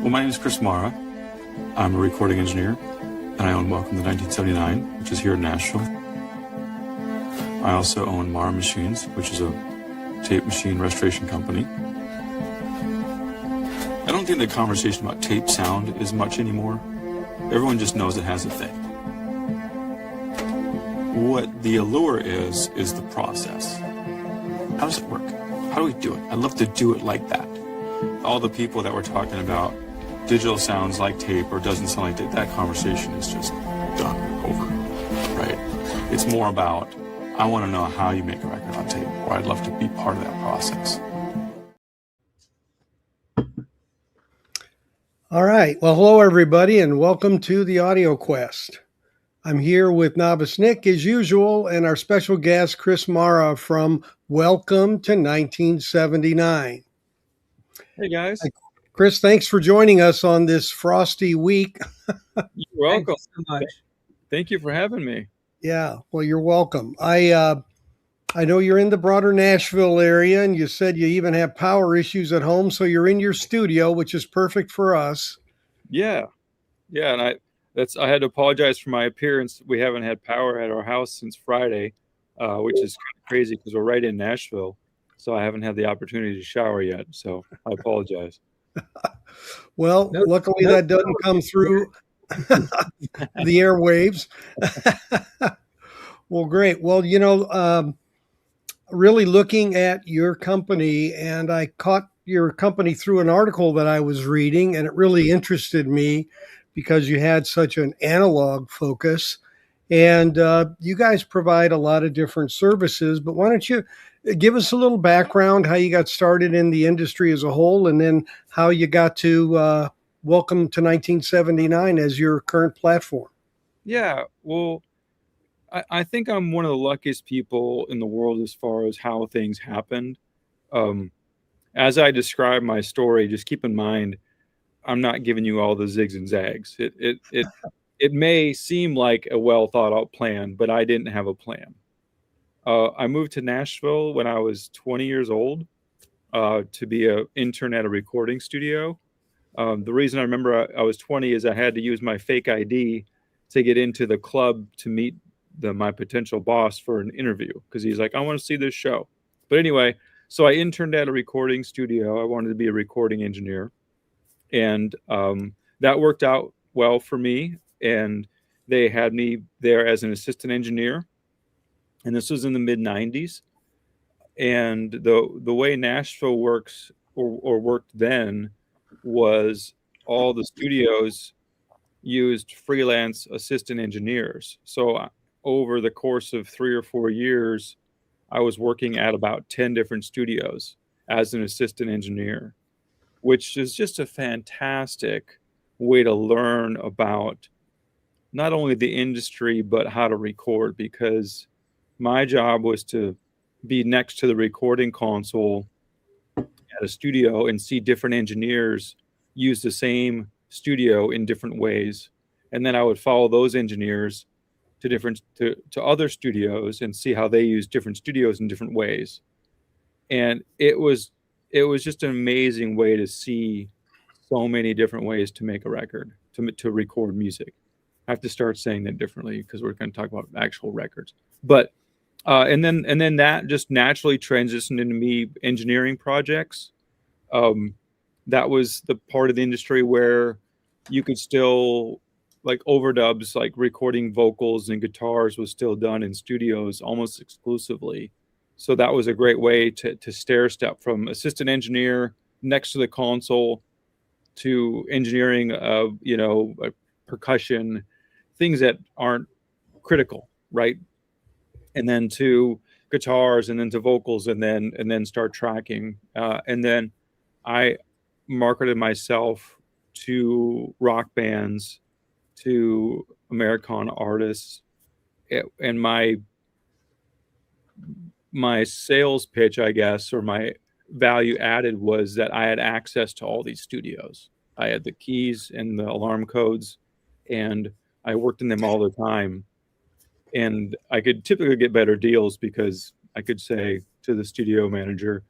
Well, my name is Chris Mara. I'm a recording engineer, and I own Welcome to 1979, which is here in Nashville. I also own Mara Machines, which is a tape machine restoration company. I don't think the conversation about tape sound is much anymore. Everyone just knows it has a thing. What the allure is the process. How does it work? How do we do it? I'd love to do it like that. All the people that were talking about digital sounds like tape or doesn't sound like tape, that conversation is just done, over, right? It's more about, I want to know how you make a record on tape, or I'd love to be part of that process. All right. Well, hello, everybody, and welcome to the Audio Quest. I'm here with Novice Nick, as usual, and our special guest, Chris Mara from Welcome to 1979. Hey, guys. Chris, thanks for joining us on this frosty week. You're welcome. Thank you so much. Thank you for having me. Yeah, well, you're welcome. I know you're in the broader Nashville area, and you said you even have power issues at home, so you're in your studio, which is perfect for us. Yeah, and I had to apologize for my appearance. We haven't had power at our house since Friday, which is kind of crazy because we're right in Nashville, so I haven't had the opportunity to shower yet. So I apologize. Well, luckily that doesn't come through the airwaves. Well, great. Well, really looking at your company, and I caught your company through an article that I was reading, and it really interested me because you had such an analog focus. And you guys provide a lot of different services, but why don't you give us a little background, how you got started in the industry as a whole, and then how you got to Welcome to 1979 as your current platform? Yeah, well, I think I'm one of the luckiest people in the world as far as how things happened. As I describe my story, just keep in mind, I'm not giving you all the zigs and zags. It may seem like a well thought out plan, but I didn't have a plan. I moved to Nashville when I was 20 years old to be an intern at a recording studio. The reason I remember I was 20 is I had to use my fake ID to get into the club to meet my potential boss for an interview, because he's like, I want to see this show. But anyway, so I interned at a recording studio. I wanted to be a recording engineer. And that worked out well for me. And they had me there as an assistant engineer. And this was in the mid-90s. And the way Nashville works or worked then was all the studios used freelance assistant engineers. So over the course of 3 or 4 years, I was working at about 10 different studios as an assistant engineer, which is just a fantastic way to learn about not only the industry, but how to record, because my job was to be next to the recording console at a studio and see different engineers use the same studio in different ways. And then I would follow those engineers to other studios and see how they use different studios in different ways. And it was just an amazing way to see so many different ways to make a record, to record music. I have to start saying that differently because we're going to talk about actual records. But and then that just naturally transitioned into me engineering projects. That was the part of the industry where you could still, like, overdubs, like recording vocals and guitars was still done in studios almost exclusively. So that was a great way to stair step from assistant engineer next to the console to engineering percussion, things that aren't critical, right? And then to guitars, and then to vocals, and then start tracking. And then I marketed myself to rock bands, to Americana artists, and my sales pitch, I guess, or my value added was that I had access to all these studios. I had the keys and the alarm codes, and I worked in them all the time. And I could typically get better deals because I could say to the studio manager,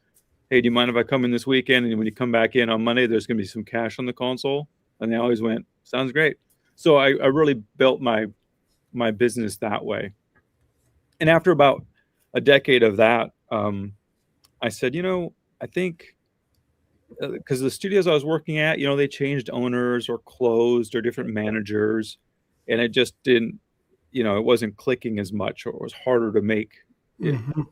hey, do you mind if I come in this weekend? And when you come back in on Monday, there's going to be some cash on the console. And they always went, sounds great. So I really built my business that way. And after about a decade of that, I said, I think because the studios I was working at, they changed owners or closed or different managers, and it just didn't, it wasn't clicking as much, or it was harder to make it. Mm-hmm.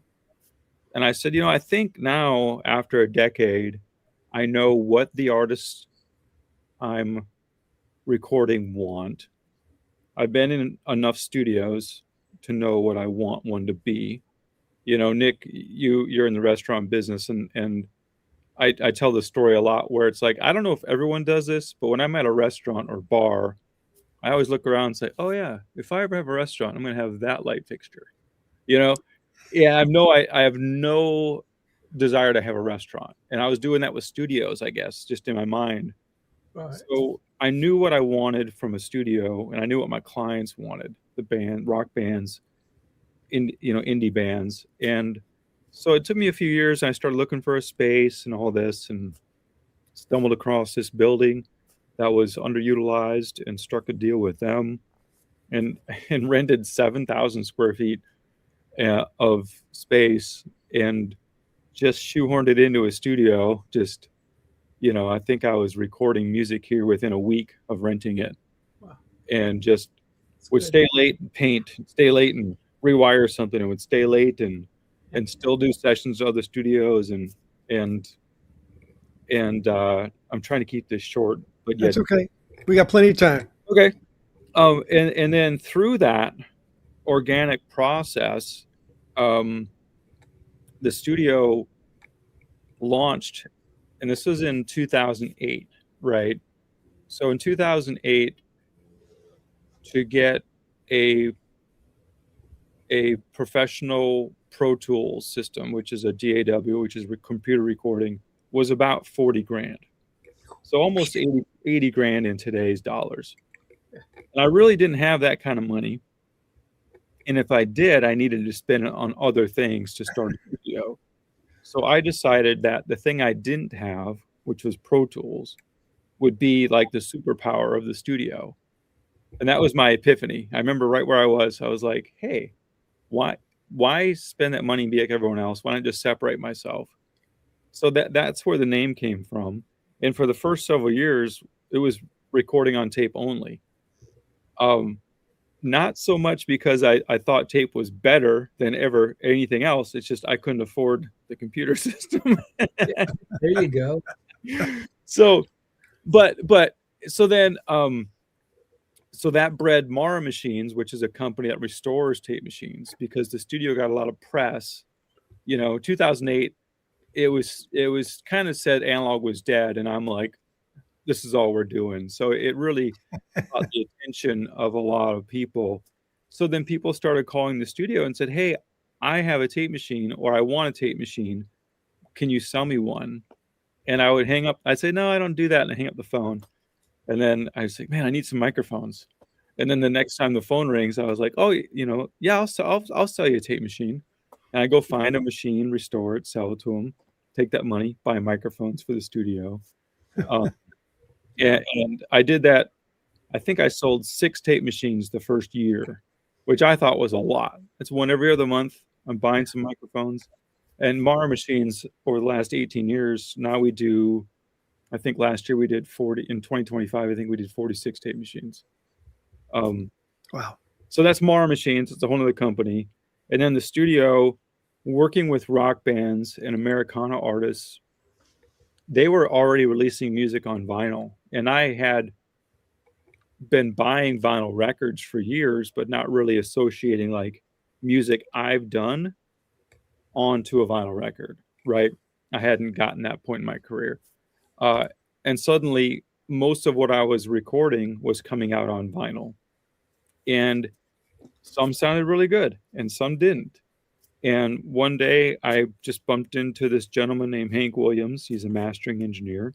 And I said, I think now after a decade, I know what the artists I'm recording want. I've been in enough studios to know what I want one to be. Nick, you're in the restaurant business, and I tell this story a lot where it's like, I don't know if everyone does this, but when I'm at a restaurant or bar, I always look around and say, oh yeah, if I ever have a restaurant, I'm going to have that light fixture. Yeah, I have no desire to have a restaurant. And I was doing that with studios, I guess, just in my mind. Right. So I knew what I wanted from a studio, and I knew what my clients wanted, rock bands, indie bands. And so it took me a few years, and I started looking for a space and all this, and stumbled across this building that was underutilized and struck a deal with them and rented 7,000 square feet of space and just shoehorned it into a studio. Just, I think I was recording music here within a week of renting it. Wow. And just would stay late and paint, stay late and rewire something, and would stay late and still do sessions at other studios. And I'm trying to keep this short, but that's okay. We got plenty of time. Okay. And then through that organic process, the studio launched, and this was in 2008, right? So in 2008, to get a professional Pro Tools system, which is a DAW, which is computer recording, was about 40 grand. So almost 80 grand in today's dollars. And I really didn't have that kind of money. And if I did, I needed to spend it on other things to start a studio. So I decided that the thing I didn't have, which was Pro Tools, would be like the superpower of the studio. And that was my epiphany. I remember right where I was like, hey, why spend that money and be like everyone else? Why not just separate myself? So that's where the name came from. And for the first several years, it was recording on tape only. Not so much because I thought tape was better than ever anything else. It's just I couldn't afford the computer system. Yeah, there you go. So that bred Mara Machines, which is a company that restores tape machines, because the studio got a lot of press. 2008, it was kind of said analog was dead, and I'm like, this is all we're doing. So it really caught the attention of a lot of people. So then people started calling the studio and said, hey, I have a tape machine, or I want a tape machine. Can you sell me one? And I would hang up. I'd say, no, I don't do that. And I hang up the phone. And then I was like, man, I need some microphones. And then the next time the phone rings, I was like, oh, yeah, I'll sell you a tape machine. And I go find a machine, restore it, sell it to them, take that money, buy microphones for the studio. And I did that. I think I sold 6 tape machines the first year, which I thought was a lot. It's one every other month. I'm buying some microphones. And Mara Machines, over the last 18 years, now we do, I think last year we did 40. In 2025, I think we did 46 tape machines. Wow. So that's Mara Machines. It's a whole other company. And then the studio, working with rock bands and Americana artists, they were already releasing music on vinyl. And I had been buying vinyl records for years, but not really associating like music I've done onto a vinyl record, right? I hadn't gotten that point in my career. And suddenly, most of what I was recording was coming out on vinyl. And some sounded really good, and some didn't. And one day, I just bumped into this gentleman named Hank Williams. He's a mastering engineer.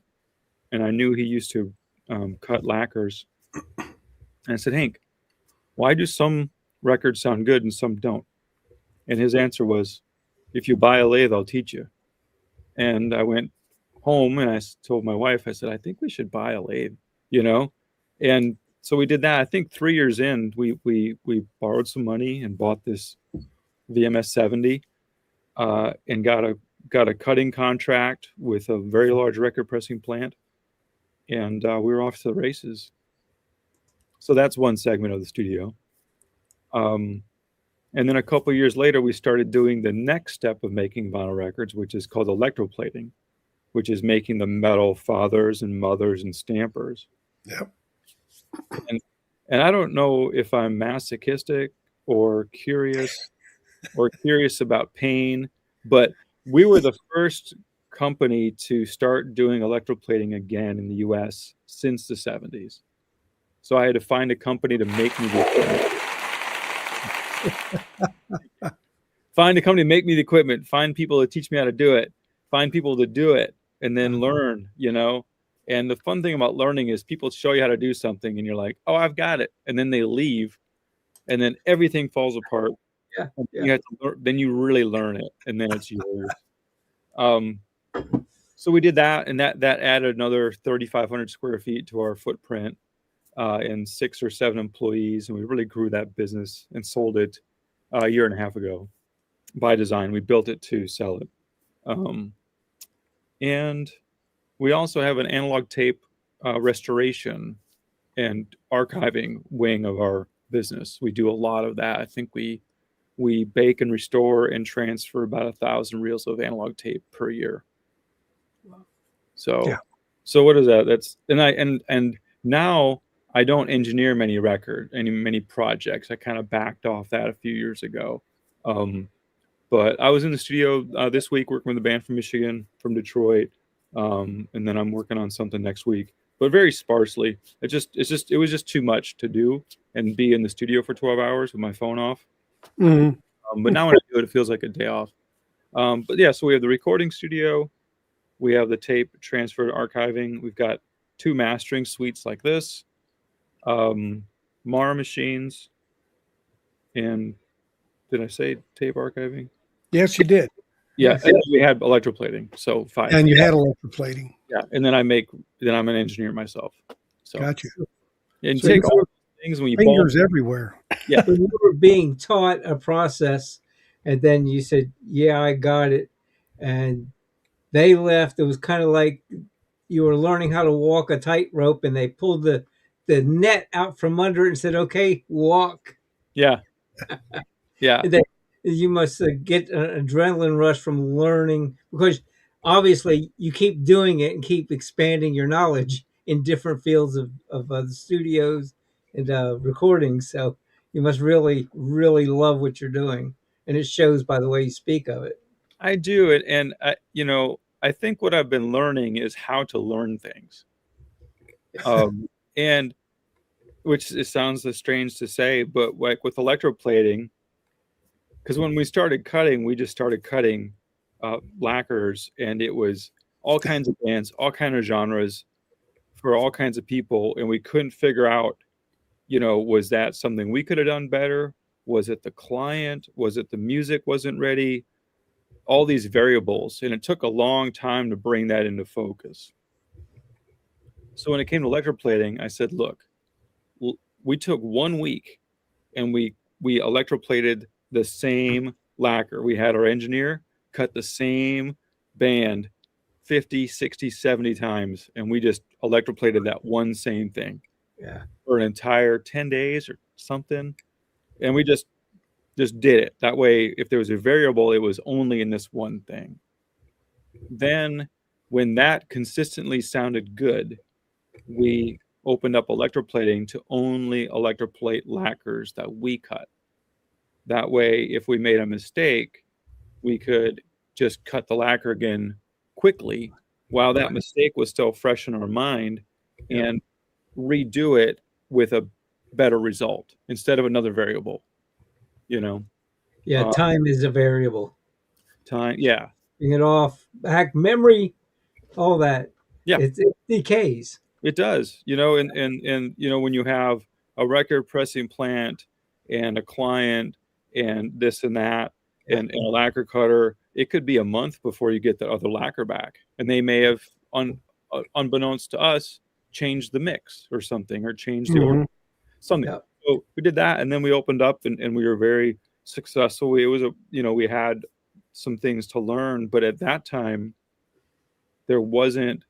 And I knew he used to cut lacquers. And I said, Hank, why do some records sound good and some don't? And his answer was, if you buy a lathe, I'll teach you. And I went home and I told my wife, I said, I think we should buy a lathe, you know? And so we did that. I think 3 years in, we borrowed some money and bought this VMS 70 and got a cutting contract with a very large record pressing plant. And we were off to the races. So that's one segment of the studio. And then a couple of years later, we started doing the next step of making vinyl records, which is called electroplating, which is making the metal fathers and mothers and stampers. Yep. And I don't know if I'm masochistic or curious about pain, but we were the first company to start doing electroplating again in the US since the 70s. So I had to find a company to make me the equipment. Find a company to make me the equipment, find people to teach me how to do it, find people to do it, and then learn, you know? And the fun thing about learning is people show you how to do something and you're like, oh, I've got it. And then they leave and then everything falls apart. Yeah. You have to then you really learn it and then it's yours. So we did that, and that added another 3,500 square feet to our footprint and 6 or 7 employees. And we really grew that business and sold it a year and a half ago by design. We built it to sell it. And we also have an analog tape restoration and archiving wing of our business. We do a lot of that. I think we bake and restore and transfer about 1,000 reels of analog tape per year. So, Yeah. So what is that? That's and now I don't engineer many projects. I kind of backed off that a few years ago. But I was in the studio this week working with a band from Michigan, from Detroit, and then I'm working on something next week, but very sparsely. It was just too much to do and be in the studio for 12 hours with my phone off. Mm-hmm. But now when I do it, it feels like a day off. But yeah, so we have the recording studio, we have the tape transfer to archiving. We've got 2 mastering suites like this, Mara machines, and did I say tape archiving? Yes, you did. Yeah, and we had electroplating, so 5. And you had electroplating. Yeah, and then I'm an engineer myself. So Got you. and So take you all those things when you Fingers everywhere. Yeah. When you were being taught a process, and then you said, "Yeah, I got it," and they left. It was kind of like you were learning how to walk a tightrope, and they pulled the net out from under it and said, "Okay, walk." Yeah. Yeah. And then you must get an adrenaline rush from learning, because obviously you keep doing it and keep expanding your knowledge in different fields of the studios and recordings. So you must really, really love what you're doing, and it shows by the way you speak of it. I do it, and I think what I've been learning is how to learn things. And which it sounds strange to say, but like with electroplating, because when we started cutting, we just started cutting lacquers, and it was all kinds of bands, all kinds of genres for all kinds of people, and we couldn't figure out, was that something we could have done better? Was it the client? Was it the music wasn't ready? All these variables, and it took a long time to bring that into focus. So when it came to electroplating, I said, look, we took 1 week and we electroplated the same lacquer. We had our engineer cut the same band 50, 60, 70 times, and we just electroplated that one same thing. Yeah. For an entire 10 days or something. And we just did it. That way, if there was a variable, it was only in this one thing. Then when that consistently sounded good, we opened up electroplating to only electroplate lacquers that we cut. That way, if we made a mistake, we could just cut the lacquer again quickly while that mistake was still fresh in our mind, and redo it with a better result instead of another variable. Yeah, time is a variable. Time, yeah. Bring it off, back, memory, all that. Yeah. It decays. It does, and when you have a record pressing plant and a client and this and that and a lacquer cutter it could be a month before you get the other lacquer back, and they may have, unbeknownst to us, changed the mix or something, or changed the order, something. Yeah. So we did that, and then we opened up, and we were very successful. It was we had some things to learn, but at that time, there wasn't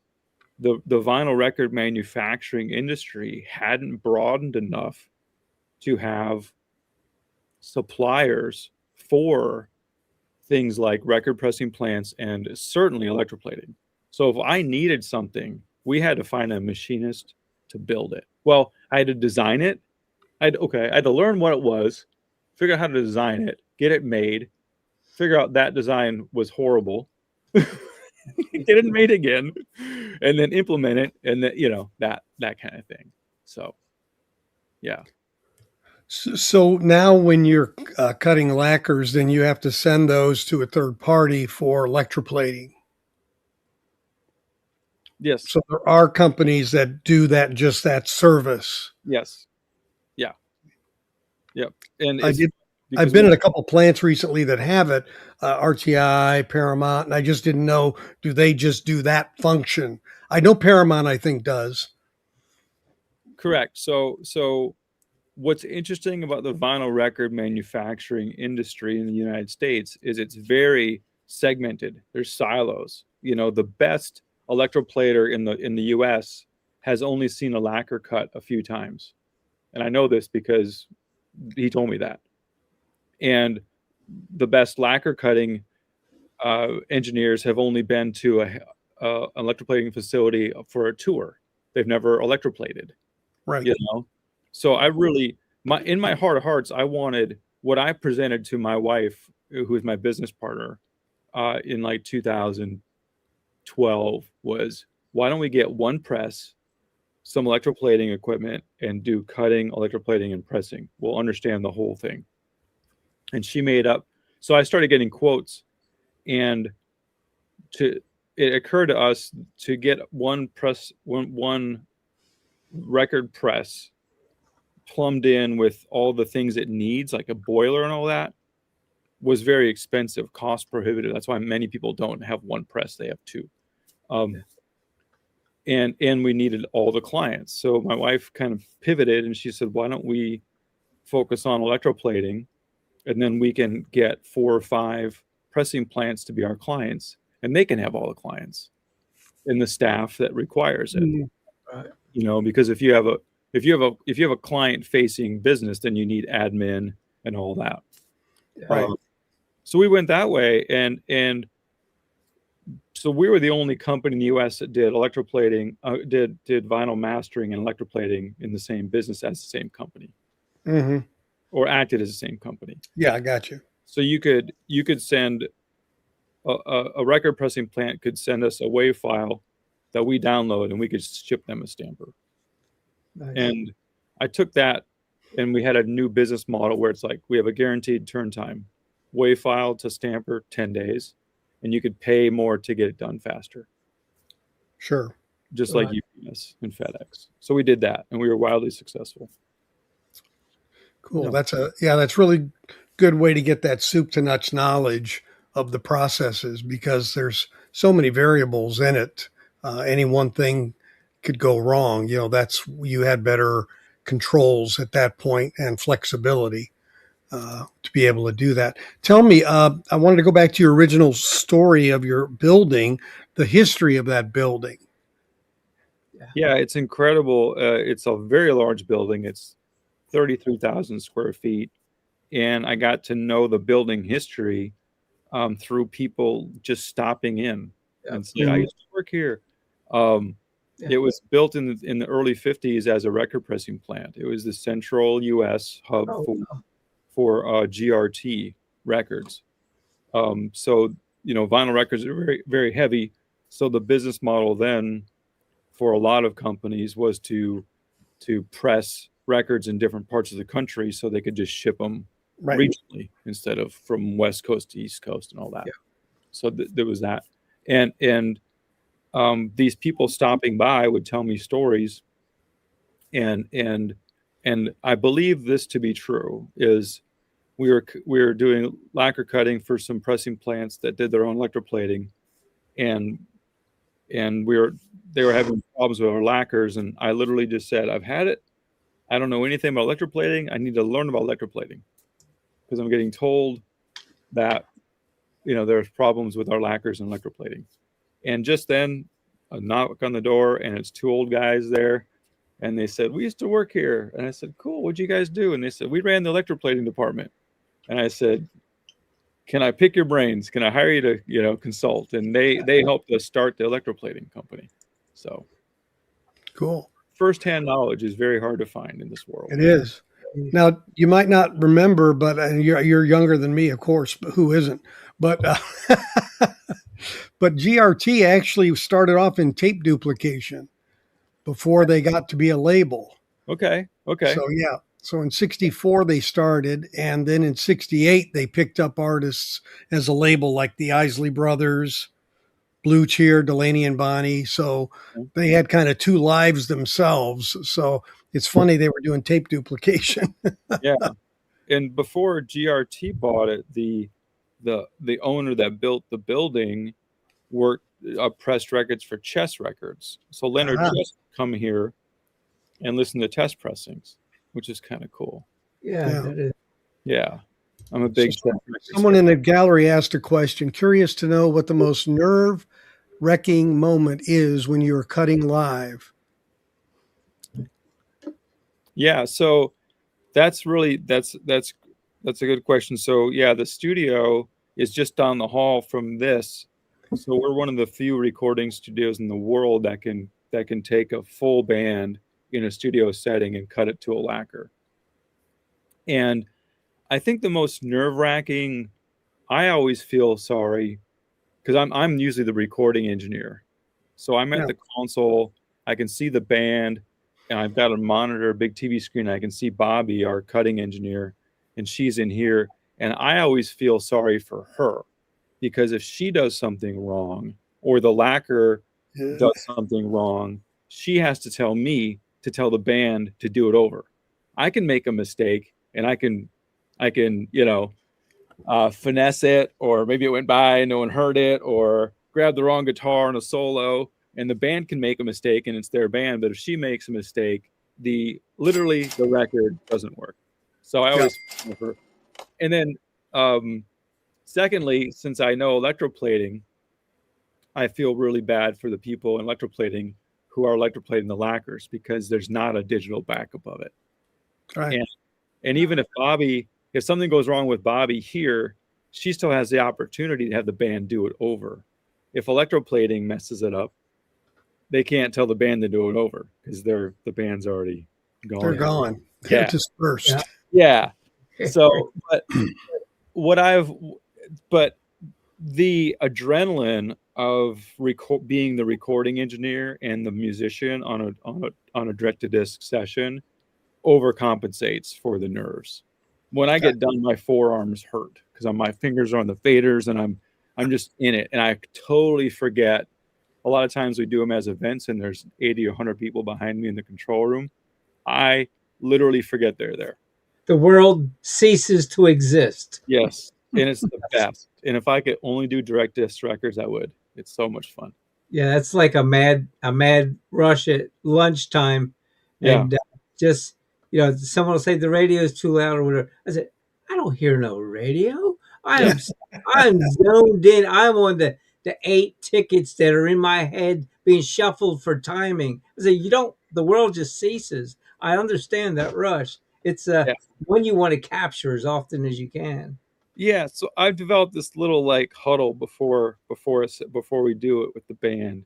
the vinyl record manufacturing industry hadn't broadened enough to have suppliers for things like record pressing plants and certainly electroplating. So if I needed something, we had to find a machinist to build it. Well, I had to design it. I had to learn what it was, figure out how to design it, get it made, figure out that design was horrible, get it made again, and then implement it, and then that kind of thing. So, yeah. So now when you're cutting lacquers, then you have to send those to a third party for electroplating. Yes. So there are companies that do that, just that service. Yes. Yeah. Yep. And I've been in a couple plants recently that have it, RTI, Paramount, and I just didn't know, do they just do that function? I know Paramount, I think, does. Correct. So what's interesting about the vinyl record manufacturing industry in the United States is it's very segmented. There's silos. The best electroplater in the US has only seen a lacquer cut a few times. And I know this because he told me that. And the best lacquer cutting engineers have only been to an electroplating facility for a tour. They've never electroplated. Right. So I really, in my heart of hearts, I wanted what I presented to my wife, who is my business partner, in like 2012 was, why don't we get one press, some electroplating equipment, and do cutting, electroplating, and pressing? We'll understand the whole thing. And she made up. So I started getting quotes, and it occurred to us to get one record press plumbed in with all the things it needs, like a boiler and all that, was very expensive, cost prohibitive. That's why many people don't have one press; they have two. And we needed all the clients. So my wife kind of pivoted, and she said, "Why don't we focus on electroplating, and then we can get 4 or 5 pressing plants to be our clients, and they can have all the clients and the staff that requires it." Right. Because if you have a client facing business, then you need admin and all that. Right. So we went that way, and so we were the only company in the U.S. that did electroplating, did vinyl mastering and electroplating in the same business as the same company, or acted as the same company. Yeah, I got you. So you could send a record pressing plant could send us a WAV file that we download, and we could ship them a stamper. Nice. And I took that, and we had a new business model where it's like we have a guaranteed turn time, WAV file to stamper 10 days, and you could pay more to get it done faster. Sure. Just like UPS and FedEx. So we did that, and we were wildly successful. Cool. That's really good way to get that soup to nuts knowledge of the processes, because there's so many variables in it. Any one thing could go wrong. You had better controls at that point and flexibility to be able to do that. Tell me, I wanted to go back to your original story of your building, the history of that building. Yeah, it's incredible. It's a very large building. It's 33,000 square feet. And I got to know the building history through people just stopping in and saying, I used to work here. It was built in the early 50s as a record pressing plant. It was the central U.S. hub for GRT records. So, vinyl records are very, very heavy. So the business model then for a lot of companies was to press records in different parts of the country so they could just ship them regionally instead of from West Coast to East Coast and all that. Yeah. So there was that. And these people stopping by would tell me stories, and I believe this to be true, is we were doing lacquer cutting for some pressing plants that did their own electroplating, and they were having problems with our lacquers, and I literally just said, I've had it. I don't know anything about electroplating. I need to learn about electroplating because I'm getting told that there's problems with our lacquers and electroplating. And just then, a knock on the door, and it's two old guys there. And they said, we used to work here. And I said, cool, what'd you guys do? And they said, we ran the electroplating department. And I said, can I pick your brains? Can I hire you to, consult? And they helped us start the electroplating company. So Cool. firsthand knowledge is very hard to find in this world. It is. Now, you might not remember, but you're younger than me, of course, but who isn't? But but GRT actually started off in tape duplication before they got to be a label. Okay. So, yeah. So in 64, they started. And then in 68, they picked up artists as a label like the Isley Brothers, Blue Cheer, Delaney and Bonnie. So they had kind of two lives themselves. So it's funny they were doing tape duplication. Yeah. And before GRT bought it, the owner that built the building worked pressed records for Chess Records. So Leonard Chess would come here and listen to test pressings, which is kind of cool. Yeah. That is. Yeah. I'm a big Someone in the gallery asked a question, curious to know what the most nerve-wracking moment is when you're cutting live. Yeah, so that's a good question. So yeah, the studio is just down the hall from this. So we're one of the few recording studios in the world that can take a full band in a studio setting and cut it to a lacquer. And I think the most nerve-wracking, I always feel sorry because I'm usually the recording engineer. So I'm at the console, I can see the band, and I've got a monitor, a big TV screen. I can see Bobby, our cutting engineer, and she's in here. And I always feel sorry for her because if she does something wrong or the lacquer does something wrong, she has to tell me to tell the band to do it over. I can make a mistake and I can finesse it, or maybe it went by and no one heard it, or grab the wrong guitar on a solo, and the band can make a mistake and it's their band. But if she makes a mistake, literally the record doesn't work. So I always feel her. And then secondly, since I know electroplating, I feel really bad for the people in electroplating who are electroplating the lacquers because there's not a digital backup of it. Right. And even if something goes wrong with Bobby here, she still has the opportunity to have the band do it over. If electroplating messes it up, they can't tell the band to do it over because the band's already gone. They're gone. They're dispersed. Yeah. So, but the adrenaline of being the recording engineer and the musician on a direct-to-disc session overcompensates for the nerves. When I get done, my forearms hurt because my fingers are on the faders and I'm just in it, and I totally forget. A lot of times we do them as events and there's 80 or 100 people behind me in the control room. I literally forget they're there. The world ceases to exist. Yes, and it's the best. And if I could only do direct disc records, I would. It's so much fun. Yeah, that's like a mad rush at lunchtime, and just someone will say the radio is too loud or whatever. I said, I don't hear no radio. I'm zoned in. I'm on the 8 tickets that are in my head being shuffled for timing. I say, the world just ceases. I understand that rush. It's when you want to capture as often as you can. Yeah, so I've developed this little huddle before we do it with the band,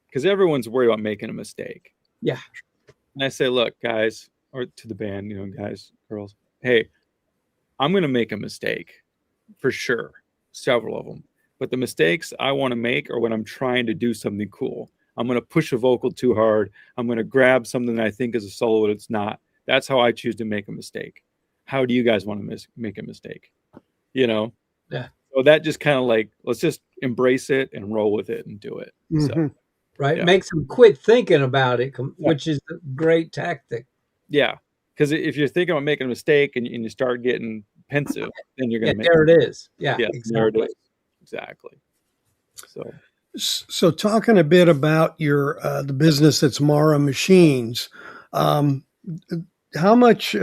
because everyone's worried about making a mistake. Yeah, and I say, look, guys, or to the band, guys, girls, hey, I'm going to make a mistake for sure, several of them. But the mistakes I want to make are when I'm trying to do something cool. I'm going to push a vocal too hard. I'm going to grab something that I think is a solo that it's not. That's how I choose to make a mistake. How do you guys want to make a mistake? Yeah. So that just kind of let's just embrace it and roll with it and do it. Mm-hmm. So, right. Makes them quit thinking about it, which is a great tactic. Yeah. Because if you're thinking about making a mistake and you start getting pensive, then you're Yeah, going to make there it is. Yeah, yeah, there it exactly. is. Exactly. So So, talking a bit about your the business that's Mara Machines, um, how much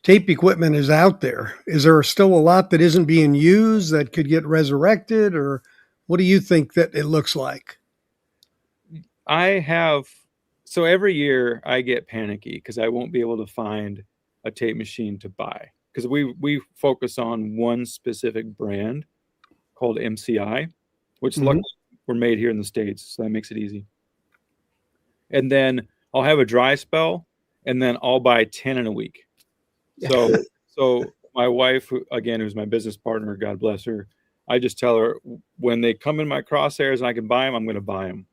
tape equipment is out there? Is there still a lot that isn't being used that could get resurrected, or what do you think that it looks like? I have, so every year I get panicky because I won't be able to find a tape machine to buy because we focus on one specific brand called MCI, which Mhm. luckily were made here in the States, so that makes it easy. And then I'll have a dry spell, and then I'll buy 10 in a week. So my wife, again, who's my business partner, God bless her, I just tell her when they come in my crosshairs and I can buy them, I'm going to buy them.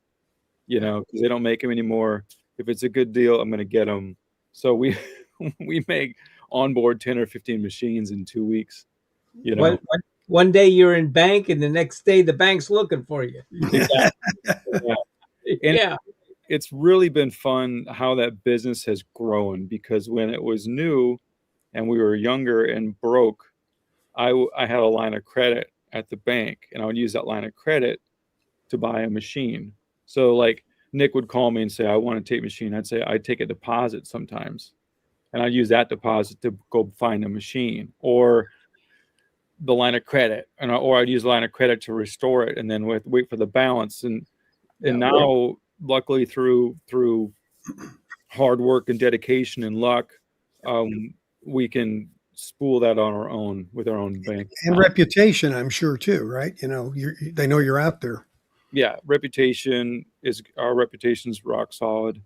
Because they don't make them anymore. If it's a good deal, I'm going to get them. So we we make onboard 10 or 15 machines in 2 weeks. One day you're in bank, and the next day the bank's looking for you. Exactly. Yeah. And Yeah, it's really been fun how that business has grown because when it was new and we were younger and broke, I had a line of credit at the bank, and I would use that line of credit to buy a machine. So like Nick would call me and say, I want a tape machine. I'd say I'd take a deposit sometimes. And I'd use that deposit to go find a machine or the line of credit. Or I'd use the line of credit to restore it and then wait for the balance. And now luckily through hard work and dedication and luck, we can spool that on our own with our own bank And account. reputation, I'm sure too, right? They know you're out there. Yeah, our reputation's rock solid.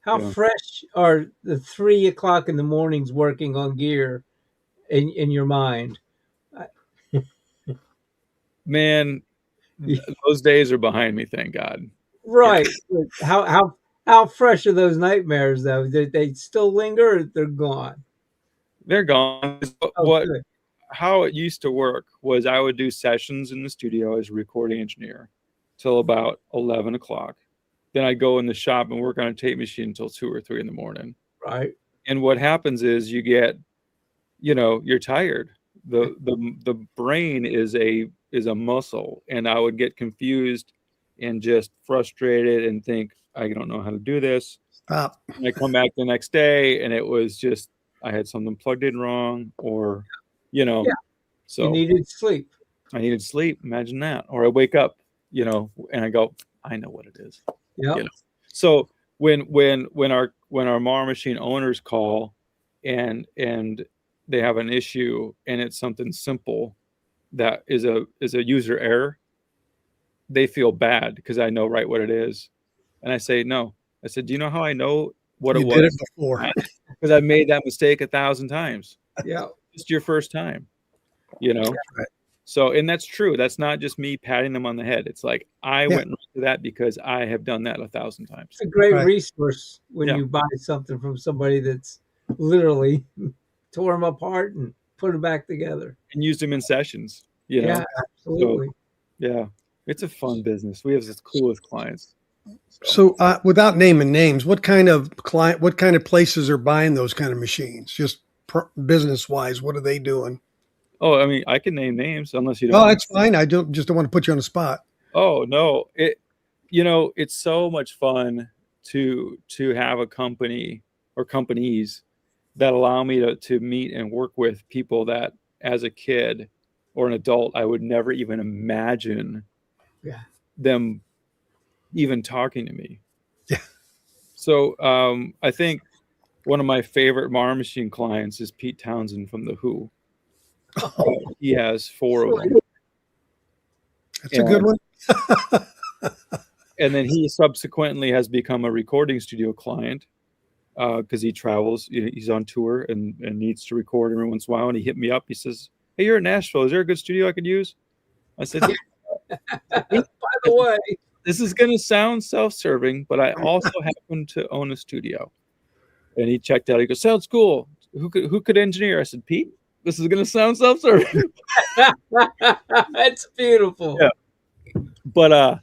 how Yeah. fresh are the 3 o'clock in the mornings working on gear in your mind? Man, those days are behind me, thank God. Right. How fresh are those nightmares though? They still linger, or they're gone? They're gone. Oh, good. How it used to work was I would do sessions in the studio as a recording engineer till about 11 o'clock. Then I'd go in the shop and work on a tape machine until 2 or 3 in the morning. Right. And what happens is you get, you're tired. The brain is a muscle, and I would get confused and just frustrated and think, I don't know how to do this. Stop. And I come back the next day and it was just I had something plugged in wrong, or so You needed sleep. I needed sleep. Imagine that. Or I wake up, and I go, I know what it is. Yeah. So when our Mara machine owners call and they have an issue and it's something simple that is a user error, they feel bad because I know right what it is. And I say, no. I said, do you know how I know what it was? You did it before. Because I've made that mistake 1,000 times. Yeah. It's your first time, Right. So, and that's true. That's not just me patting them on the head. It's like I went right to that because I have done that 1,000 times. It's a great Right. resource when you buy something from somebody that's literally tore them apart and put them back together. And used them in sessions, Yeah, absolutely. So, yeah, it's a fun business. We have the coolest clients. So, without naming names, what kind of places are buying those kind of machines? Just business wise, what are they doing? Oh, I mean, I can name names unless you don't. Oh, that's fine. I don't want to put you on the spot. Oh no, it's so much fun to have a company or companies that allow me to meet and work with people that as a kid or an adult I would never even imagine them even talking to me. Yeah. So I think one of my favorite Mara machine clients is Pete Townsend from The Who. He has 4 of them. That's a good one. And then he subsequently has become a recording studio client because he travels. He's on tour and needs to record every once in a while. And he hit me up. He says, hey, you're in Nashville. Is there a good studio I could use? I said, by the way, this is going to sound self-serving, but I also happen to own a studio. And he checked out. He goes, sounds cool. Who could engineer? I said, Pete, this is going to sound self-serving. That's beautiful. Yeah. But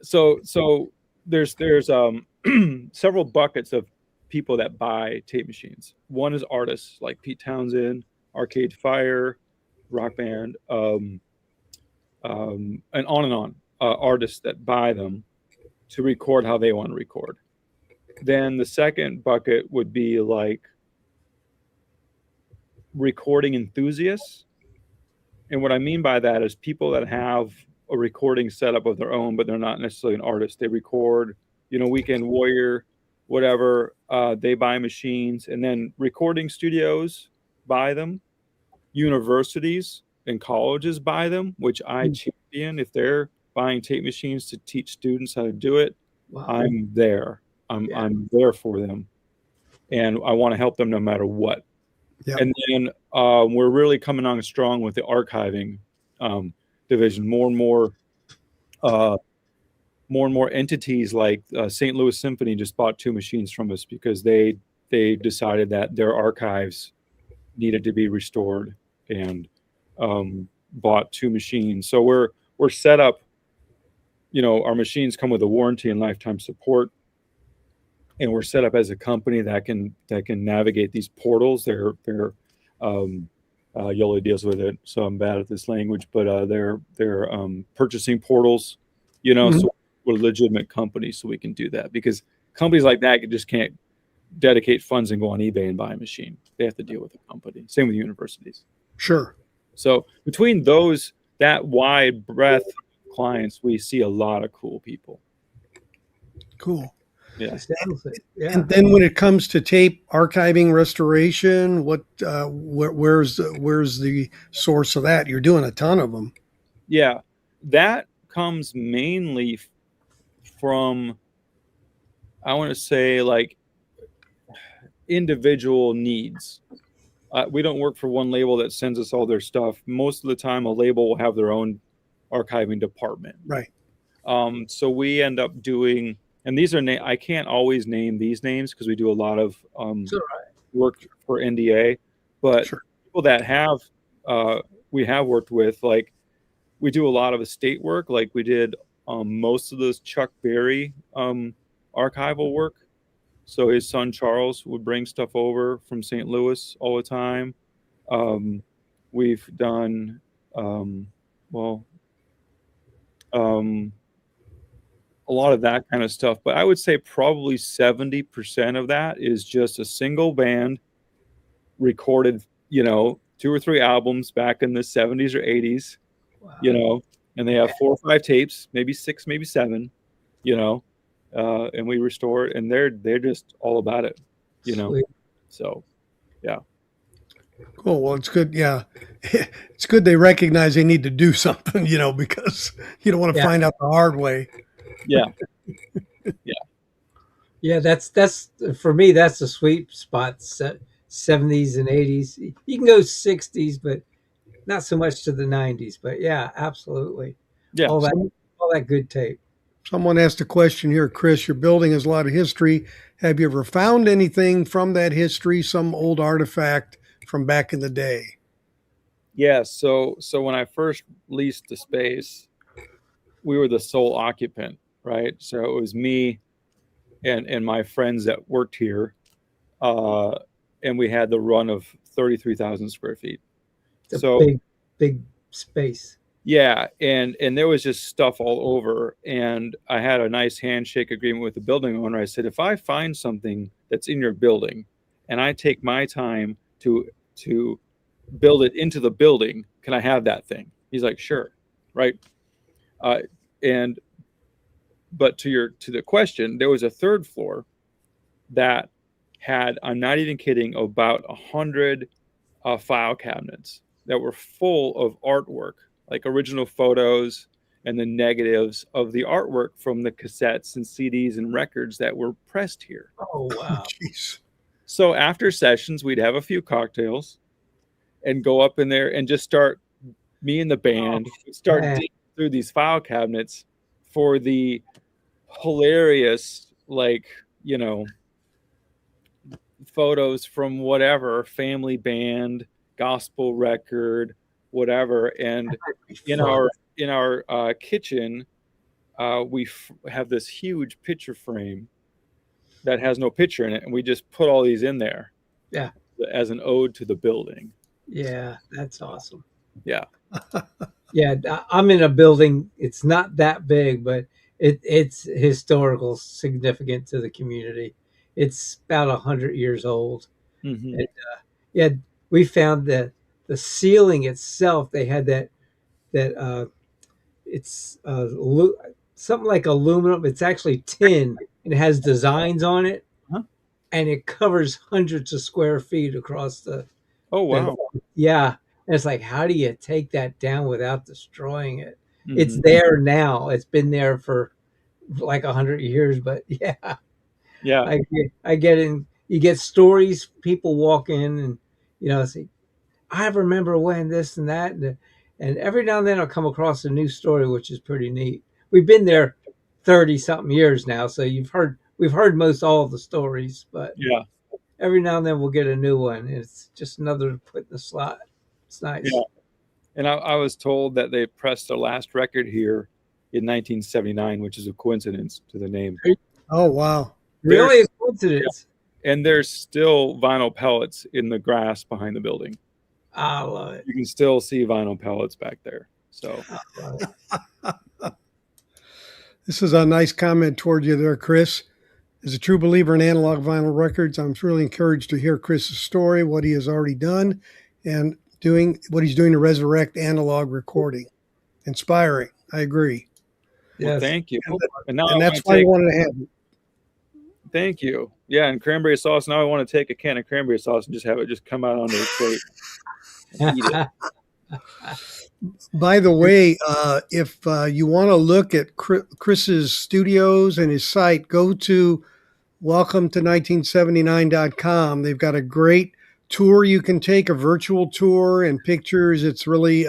so there's several buckets of people that buy tape machines. One is artists like Pete Townsend, Arcade Fire, Rock Band, and on and on. Artists that buy them to record how they want to record. Then the second bucket would be like recording enthusiasts. And what I mean by that is people that have a recording setup of their own, but they're not necessarily an artist. They record, Weekend Warrior, whatever. They buy machines, and then recording studios buy them. Universities and colleges buy them, which I champion. If they're buying tape machines to teach students how to do it, Wow. I'm there. I'm there for them, and I want to help them no matter what. Yep. And then we're really coming on strong with the archiving division. More and more entities like St. Louis Symphony just bought 2 machines from us because they decided that their archives needed to be restored and bought 2 machines. So we're set up. Our machines come with a warranty and lifetime support. And we're set up as a company that can navigate these portals. They're Yoli deals with it, so I'm bad at this language, but they're purchasing portals, so we're a legitimate company, so we can do that, because companies like that just can't dedicate funds and go on eBay and buy a machine. They have to deal with a company. Same with universities. Sure. So between that wide breadth of clients, we see a lot of cool people. Cool. Yeah. Yeah. And then when it comes to tape archiving restoration, where's the source of that? You're doing a ton of them. Yeah, that comes mainly from, I want to say, like, individual needs. We don't work for one label that sends us all their stuff. Most of the time, a label will have their own archiving department. Right. So we end up doing, and these are I can't always name these names because we do a lot of work for NDA, but people that have we have worked with, like, we do a lot of estate work. Like, we did most of this Chuck Berry archival work. So his son Charles would bring stuff over from St. Louis all the time. We've done a lot of that kind of stuff, but I would say probably 70% of that is just a single band recorded, 2 or 3 albums back in the 70s or 80s, and they have 4 or 5 tapes, maybe 6, maybe 7, and we restore it, and they're just all about it, Sweet. So, yeah. Cool. Well, it's good. Yeah. It's good they recognize they need to do something, because you don't want to find out the hard way. Yeah. Yeah, that's for me, that's a sweet spot. 70s and 80s. You can go 60s, but not so much to the 90s. But yeah, absolutely. Yeah. All that good tape. Someone asked a question here, Chris. Your building has a lot of history. Have you ever found anything from that history, some old artifact from back in the day? Yeah. So when I first leased the space, we were the sole occupant, right? So it was me and my friends that worked here, and we had the run of 33,000 square feet. It's so big space. Yeah, and there was just stuff all over, and I had a nice handshake agreement with the building owner. I said, if I find something that's in your building, and I take my time to build it into the building, can I have that thing? He's like, sure, right? But to the question, there was a 3rd floor that had, I'm not even kidding, about 100 file cabinets that were full of artwork, like original photos and the negatives of the artwork from the cassettes and CDs and records that were pressed here. Oh, wow. Jeez. So after sessions, we'd have a few cocktails and go up in there and just me and the band digging through these file cabinets for the hilarious, photos from whatever, family band, gospel record, whatever. And in our kitchen, we have this huge picture frame that has no picture in it, and we just put all these in there. Yeah. As an ode to the building. Yeah, that's awesome. Yeah. Yeah, I'm in a building. It's not that big, but it's historical significant to the community. It's about 100 years old. Mm-hmm. And, yeah, we found that the ceiling itself, they had that it's something like aluminum. It's actually tin, and it has designs on it, Huh? and it covers hundreds of square feet across the. Oh wow. Yeah. And it's like, how do you take that down without destroying it? Mm-hmm. It's there now. It's been there for like 100 years, but yeah, Yeah. I get in. You get stories. People walk in and say, I remember when this and that, and every now and then I'll come across a new story, which is pretty neat. We've been there 30 something years now, so we've heard most all of the stories, but Yeah. every now and then we'll get a new one. It's just another to put in the slot. It's nice. Yeah. And I was told that they pressed their last record here in 1979, which is a coincidence to the name. Oh, wow. Really a coincidence. Yeah. And there's still vinyl pellets in the grass behind the building. I love it. You can still see vinyl pellets back there. So This is a nice comment toward you there, Chris. As a true believer in analog vinyl records, I'm really encouraged to hear Chris's story, what he has already done, and what he's doing to resurrect analog recording. Inspiring. I agree. well, thank you. And that's why I wanted to have it. Thank you. Yeah, and cranberry sauce. Now I want to take a can of cranberry sauce and just have it just come out onto the plate. Eat it. By the way, if you want to look at Chris's studios and his site, go to welcome-to1979.com. They've got a great tour you can take, a virtual tour and pictures. It's really,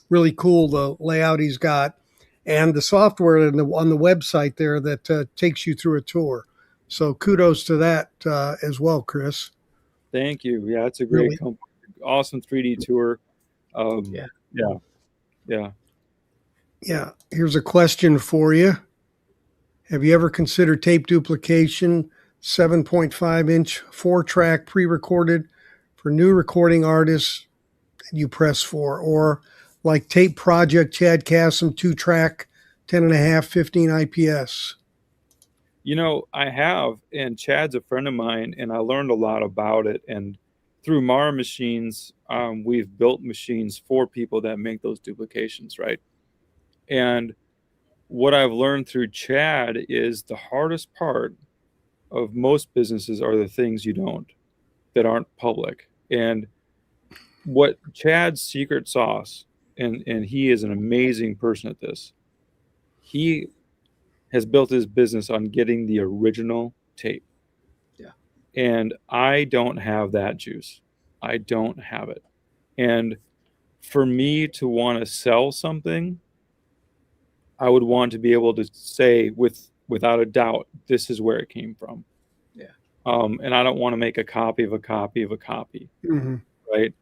really cool, the layout he's got, and the software on the website there that takes you through a tour. So kudos to that as well, Chris. Thank you. Yeah, it's a great Really? company. Awesome 3D tour. Yeah. Here's a question for you. Have you ever considered tape duplication, 7.5-inch, 4-track pre-recorded for new recording artists you press for, or like Tape Project, Chad Kassem, 2-track, 10.5, 15 IPS? I have, and Chad's a friend of mine, and I learned a lot about it. And through Mara Machines, we've built machines for people that make those duplications, right? And what I've learned through Chad is the hardest part of most businesses are the things that aren't public. And what Chad's secret sauce, and he is an amazing person at this, he has built his business on getting the original tape. Yeah. And I don't have that juice. I don't have it. And for me to want to sell something, I would want to be able to say without a doubt, this is where it came from. Yeah. And I don't want to make a copy of a copy of a copy. Mm-hmm. Right.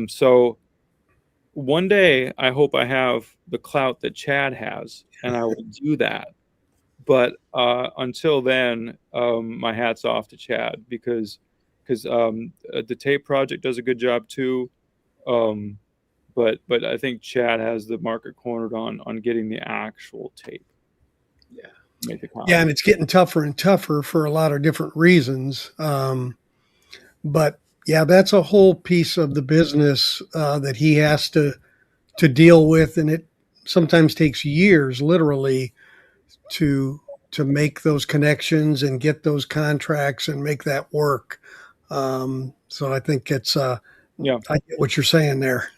So one day I hope I have the clout that Chad has, and I will do that. But until then, my hat's off to Chad because the Tape Project does a good job too. But I think Chad has the market cornered on getting the actual tape. Yeah. Make the copy. Yeah, and it's getting tougher and tougher for a lot of different reasons. But yeah, that's a whole piece of the business that he has to deal with, and it sometimes takes years, literally, to make those connections and get those contracts and make that work. So I think it's I get what you're saying there.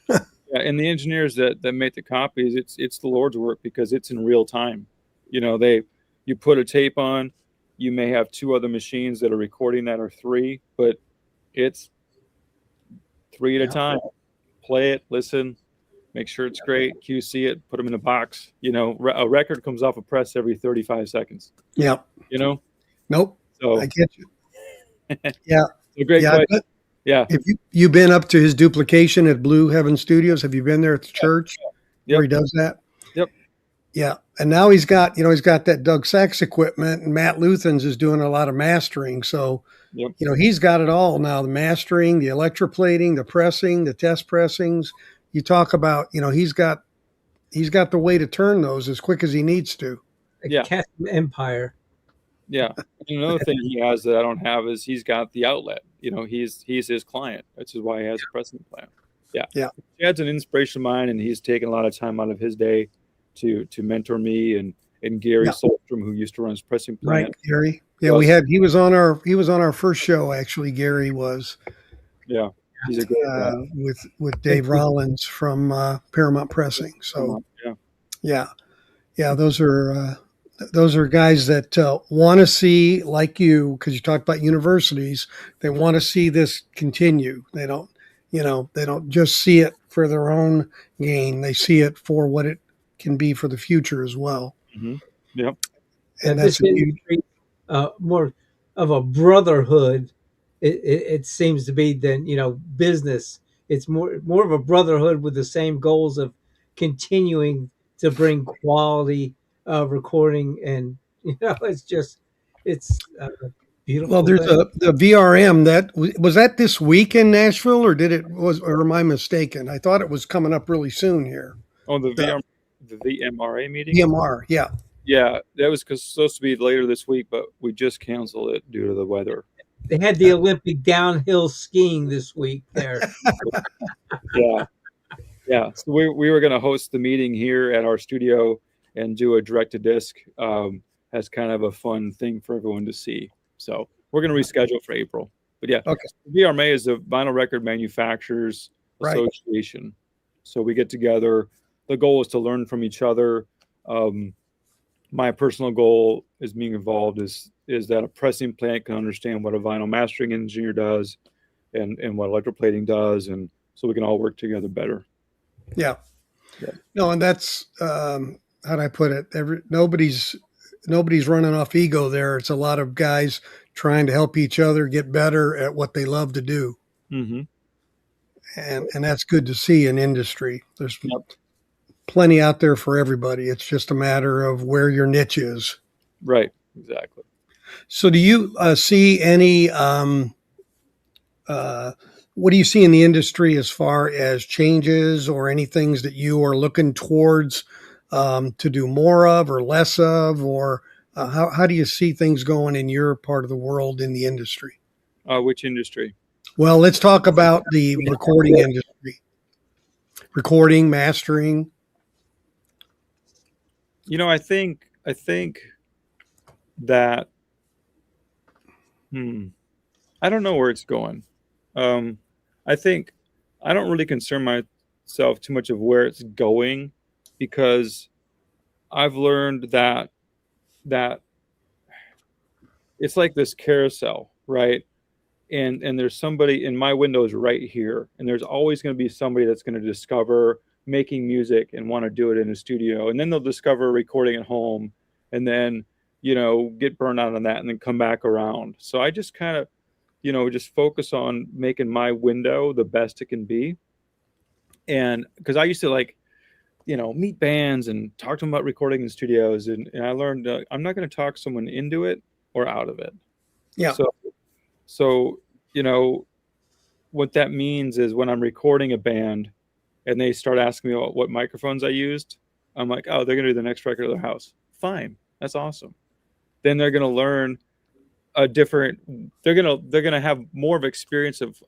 Yeah, and the engineers that make the copies, it's the Lord's work because it's in real time. You put a tape on, you may have 2 other machines that are recording that, or 3, but it's 3 at a time. Play it, listen, make sure it's great, QC it, put them in a box. A record comes off a press every 35 seconds. Yep. Nope. So I get you. Yeah. It's a great question. Yeah. Have you been up to his duplication at Blue Heaven Studios? Have you been there at the church where he does that? Yep. Yeah. And now he's got, he's got that Doug Sachs equipment, and Matt Luthens is doing a lot of mastering. So, Yep. he's got it all now: the mastering, the electroplating, the pressing, the test pressings. You talk about, he's got the way to turn those as quick as he needs to. A Yeah. cat empire. Yeah. And another thing he has that I don't have is he's got the outlet. He's his client. That's why he has a pressing plant. Yeah. Yeah. Chad's an inspiration of mine, and he's taken a lot of time out of his day to mentor me and Gary Yeah. Solstrom, who used to run his pressing plant. Right, Gary. Yeah, he was on our first show, actually. Gary was. Yeah. He's a great guy. With Dave Rollins from Paramount Pressing. So yeah, those are guys that want to see, like you, because you talked about universities. They want to see this continue. They don't, they don't just see it for their own gain. They see it for what it can be for the future as well. Mm-hmm. Yep. And this industry, more of a brotherhood. It seems to be than business. It's more of a brotherhood with the same goals of continuing to bring quality recording, and it's beautiful. Well, there's the VRM that was that this week in Nashville, or am I mistaken? I thought it was coming up really soon here. Oh, the VMRA meeting. VMR, yeah. Yeah, that was supposed to be later this week, but we just canceled it due to the weather. They had the Olympic downhill skiing this week there. Yeah. So we were going to host the meeting here at our studio and do a direct-to-disc as kind of a fun thing for everyone to see. So we're going to reschedule for April. But yeah, okay. VRMA is the Vinyl Record Manufacturers Association. So we get together. The goal is to learn from each other. My personal goal is being involved is that a pressing plant can understand what a vinyl mastering engineer does and what electroplating does, and so we can all work together better. Yeah. No, and that's how'd I put it? Nobody's running off ego there. It's a lot of guys trying to help each other get better at what they love to do. Mm-hmm. And that's good to see in industry. There's plenty out there for everybody. It's just a matter of where your niche is. Right. Exactly. So do you see any, what do you see in the industry as far as changes or any things that you are looking towards to do more of or less of, or how do you see things going in your part of the world in the industry? Which industry? Well, let's talk about the recording industry. Recording, mastering. I think that I don't know where it's going. I think I don't really concern myself too much of where it's going, because I've learned that it's like this carousel, right? And there's somebody in my windows right here, and there's always going to be somebody that's going to discover making music and want to do it in a studio, and then they'll discover recording at home, and then get burned out on that, and then come back around. So I just kind of just focus on making my window the best it can be. And because I used to meet bands and talk to them about recording in studios, and I learned I'm not going to talk someone into it or out of it. Yeah. So what that means is when I'm recording a band and they start asking me what microphones I used, I'm like, oh, they're going to do the next record of their house. Fine. That's awesome. Then they're going to learn they're going to have more of experience of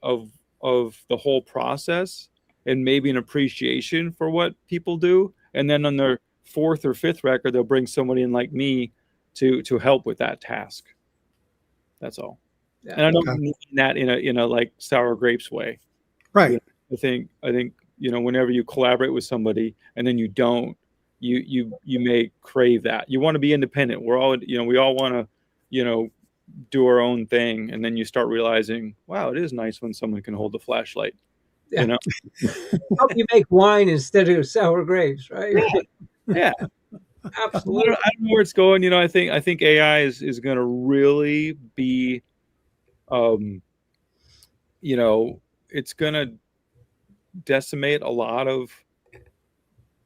the whole process and maybe an appreciation for what people do. And then on their fourth or fifth record, they'll bring somebody in like me to help with that task. That's all. Yeah. And I don't mean that in a like sour grapes way. Right. I think whenever you collaborate with somebody and then you don't, you may crave that. You want to be independent. We're all we all want to do our own thing, and then you start realizing, wow, it is nice when someone can hold the flashlight. Yeah. Help you make wine instead of sour grapes, right? Yeah. Absolutely. I don't know where it's going. I think AI is going to really be, it's going to decimate a lot of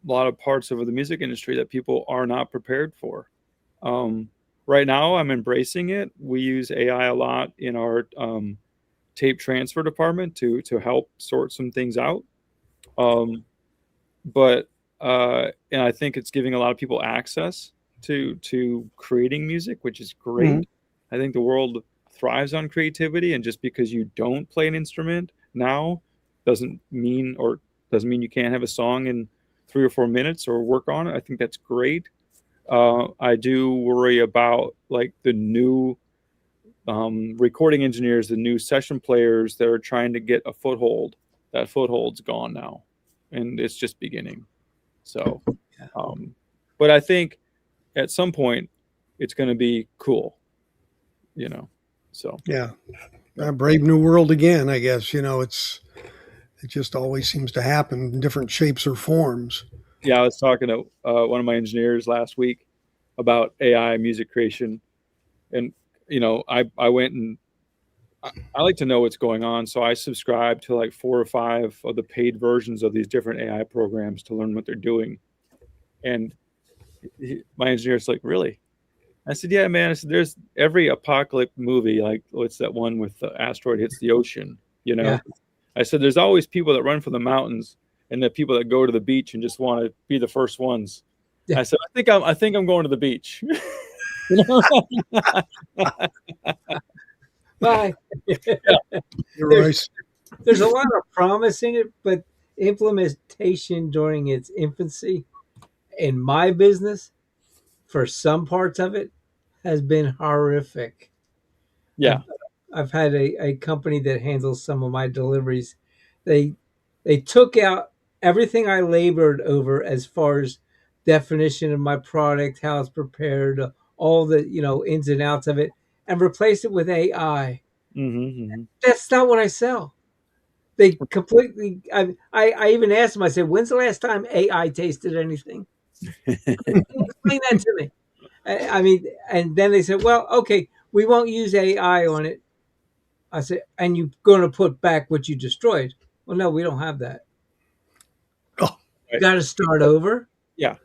lot of parts of the music industry that people are not prepared for. Right now, I'm embracing it. We use AI a lot in our tape transfer department to help sort some things out. But and I think it's giving a lot of people access to creating music, which is great. I think the world thrives on creativity, and just because you don't play an instrument now doesn't mean you can't have a song in 3 or 4 minutes or work on it. I think that's great. I do worry about like the new recording engineers, the new session players that are trying to get a foothold. That foothold's gone now, and it's just beginning. So, but I think at some point it's going to be cool, you know. So yeah, a brave new world again. I guess it just always seems to happen in different shapes or forms. Yeah, I was talking to one of my engineers last week about AI music creation, and I went and I like to know what's going on, so I subscribe to like 4 or 5 of the paid versions of these different AI programs to learn what they're doing. And my engineer's like, "Really?" I said, "Yeah, man." I said, "There's every apocalypse movie, like what's that one with the asteroid hits the ocean, you know?" Yeah. I said, "There's always people that run for the mountains, and the people that go to the beach and just want to be the first ones." Yeah. I said, I think I'm going to the beach." Bye. You're right. There's a lot of promise in it, but implementation during its infancy in my business, for some parts of it, has been horrific. Yeah. I've had a company that handles some of my deliveries. They took out everything I labored over as far as definition of my product, how it's prepared, all the ins and outs of it, and replaced it with AI. That's not what I sell. They completely. I even asked them. I said, "When's the last time AI tasted anything?" Explain that to me. I mean, and then they said, "Well, okay, we won't use AI on it." I said, "And you're going to put back what you destroyed?" Well, no, we don't have that. Oh, You got to start over. Yeah.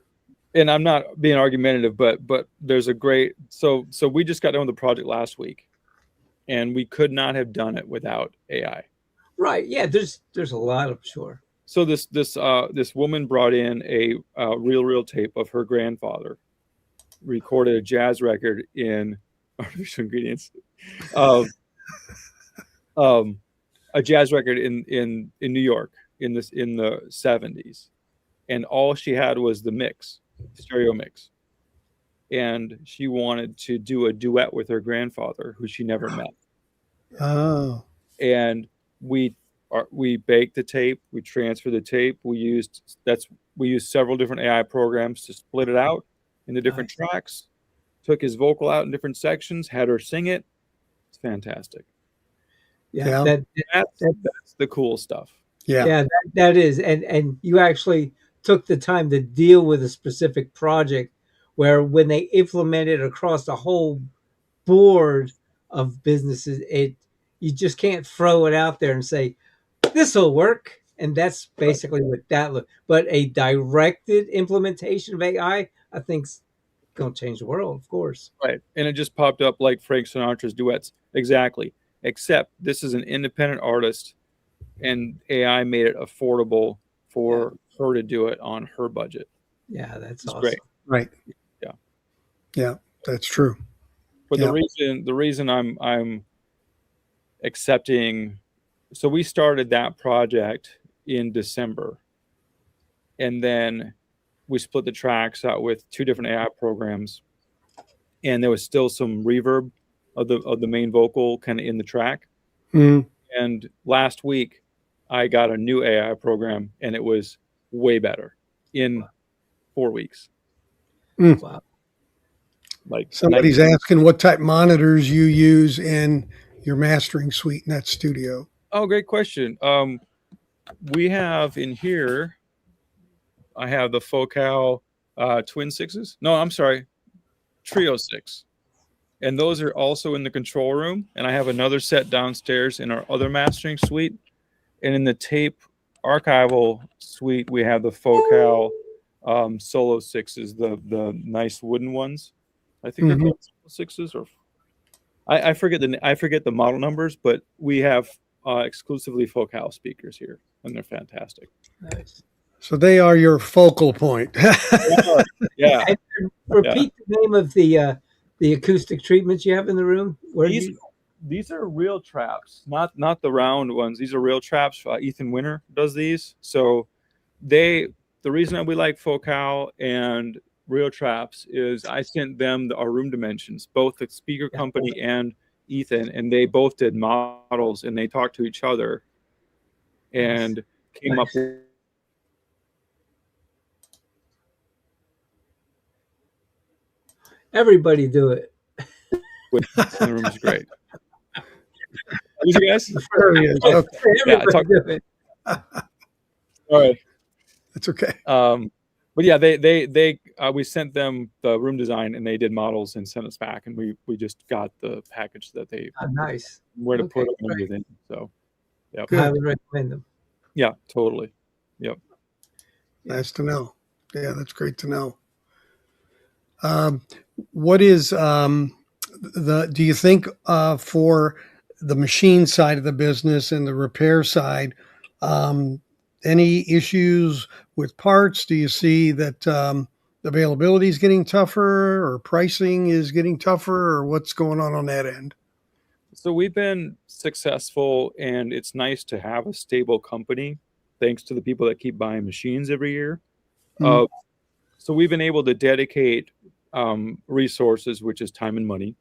And I'm not being argumentative, but there's a great so we just got done with the project last week, and we could not have done it without AI. Right. Yeah. There's a lot of sure. So this woman brought in a reel tape of her grandfather, recorded a jazz record in artificial ingredients, a jazz record in New York in the 70s, and all she had was the stereo mix, and she wanted to do a duet with her grandfather, who she never met. oh, And we baked the tape, we transferred the tape, we used several different AI programs to split it out into different tracks, took his vocal out in different sections, had her sing it. It's fantastic. Yeah. That's the cool stuff. yeah. Yeah. That is, and you actually took the time to deal with a specific project where when they implement it across the whole board of businesses, you just can't throw it out there and say this will work, and that's basically what that looks. But a directed implementation of AI, I think's going to change the world, of course. Right. And it just popped up like Frank Sinatra's duets. Exactly. Except this is an independent artist, and AI made it affordable for her to do it on her budget. Yeah, that's awesome. Great. Right. Yeah. Yeah, that's true. But the reason I'm accepting, so we started that project in December, and then we split the tracks out with 2 different AI programs, and there was still some reverb of the main vocal kind of in the track. And last week I got a new AI program, and it was way better in 4 weeks. Wow. Like Somebody's asking what type monitors you use in your mastering suite in that studio. Oh, great question. We have in here, I have the Focal Twin 6s. No, I'm sorry, Trio 6. And those are also in the control room. And I have another set downstairs in our other mastering suite. And in the tape archival suite, we have the Focal Solo sixes, the nice wooden ones. I think they're Mhm. called Solo sixes, or I forget the model numbers, but we have exclusively Focal speakers here, and they're fantastic. Nice. So they are your focal point. Yeah, And repeat the name of the acoustic treatments you have in the room. Where do these you? these are real traps, not the round ones. These are real traps. Ethan Winter does these, so they the reason that we like Focal and real traps is I sent them our room dimensions, both the speaker Yeah. company and Ethan, and they both did models, and they talked to each other and came up Nice. Everybody do it. with this, and the room is great. Did you guys? There he is. Okay. Everybody talk- do it. All right. That's okay. But yeah, they we sent them the room design, and they did models and sent us back, and we just got the package that they Oh, nice. where to Okay, put them and great. everything. So yeah, Good. Highly recommend them. yeah, totally. Yep. Nice to know. Yeah, that's great to know. What is do you think for the machine side of the business and the repair side, any issues with parts? Do you see that availability is getting tougher or pricing is getting tougher or what's going on that end? So we've been successful, and it's nice to have a stable company, thanks to the people that keep buying machines every year. Mhm. So we've been able to dedicate resources, which is time and money,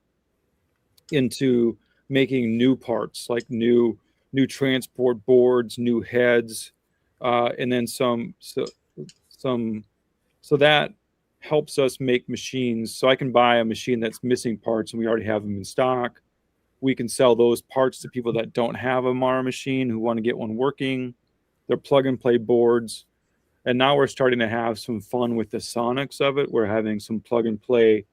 into making new parts, like new transport boards, new heads, and then some. So that helps us make machines. So I can buy a machine that's missing parts, and we already have them in stock. We can sell those parts to people that don't have a Mara machine who want to get one working. They're plug and play boards. And now we're starting to have some fun with the sonics of it. We're having some plug and play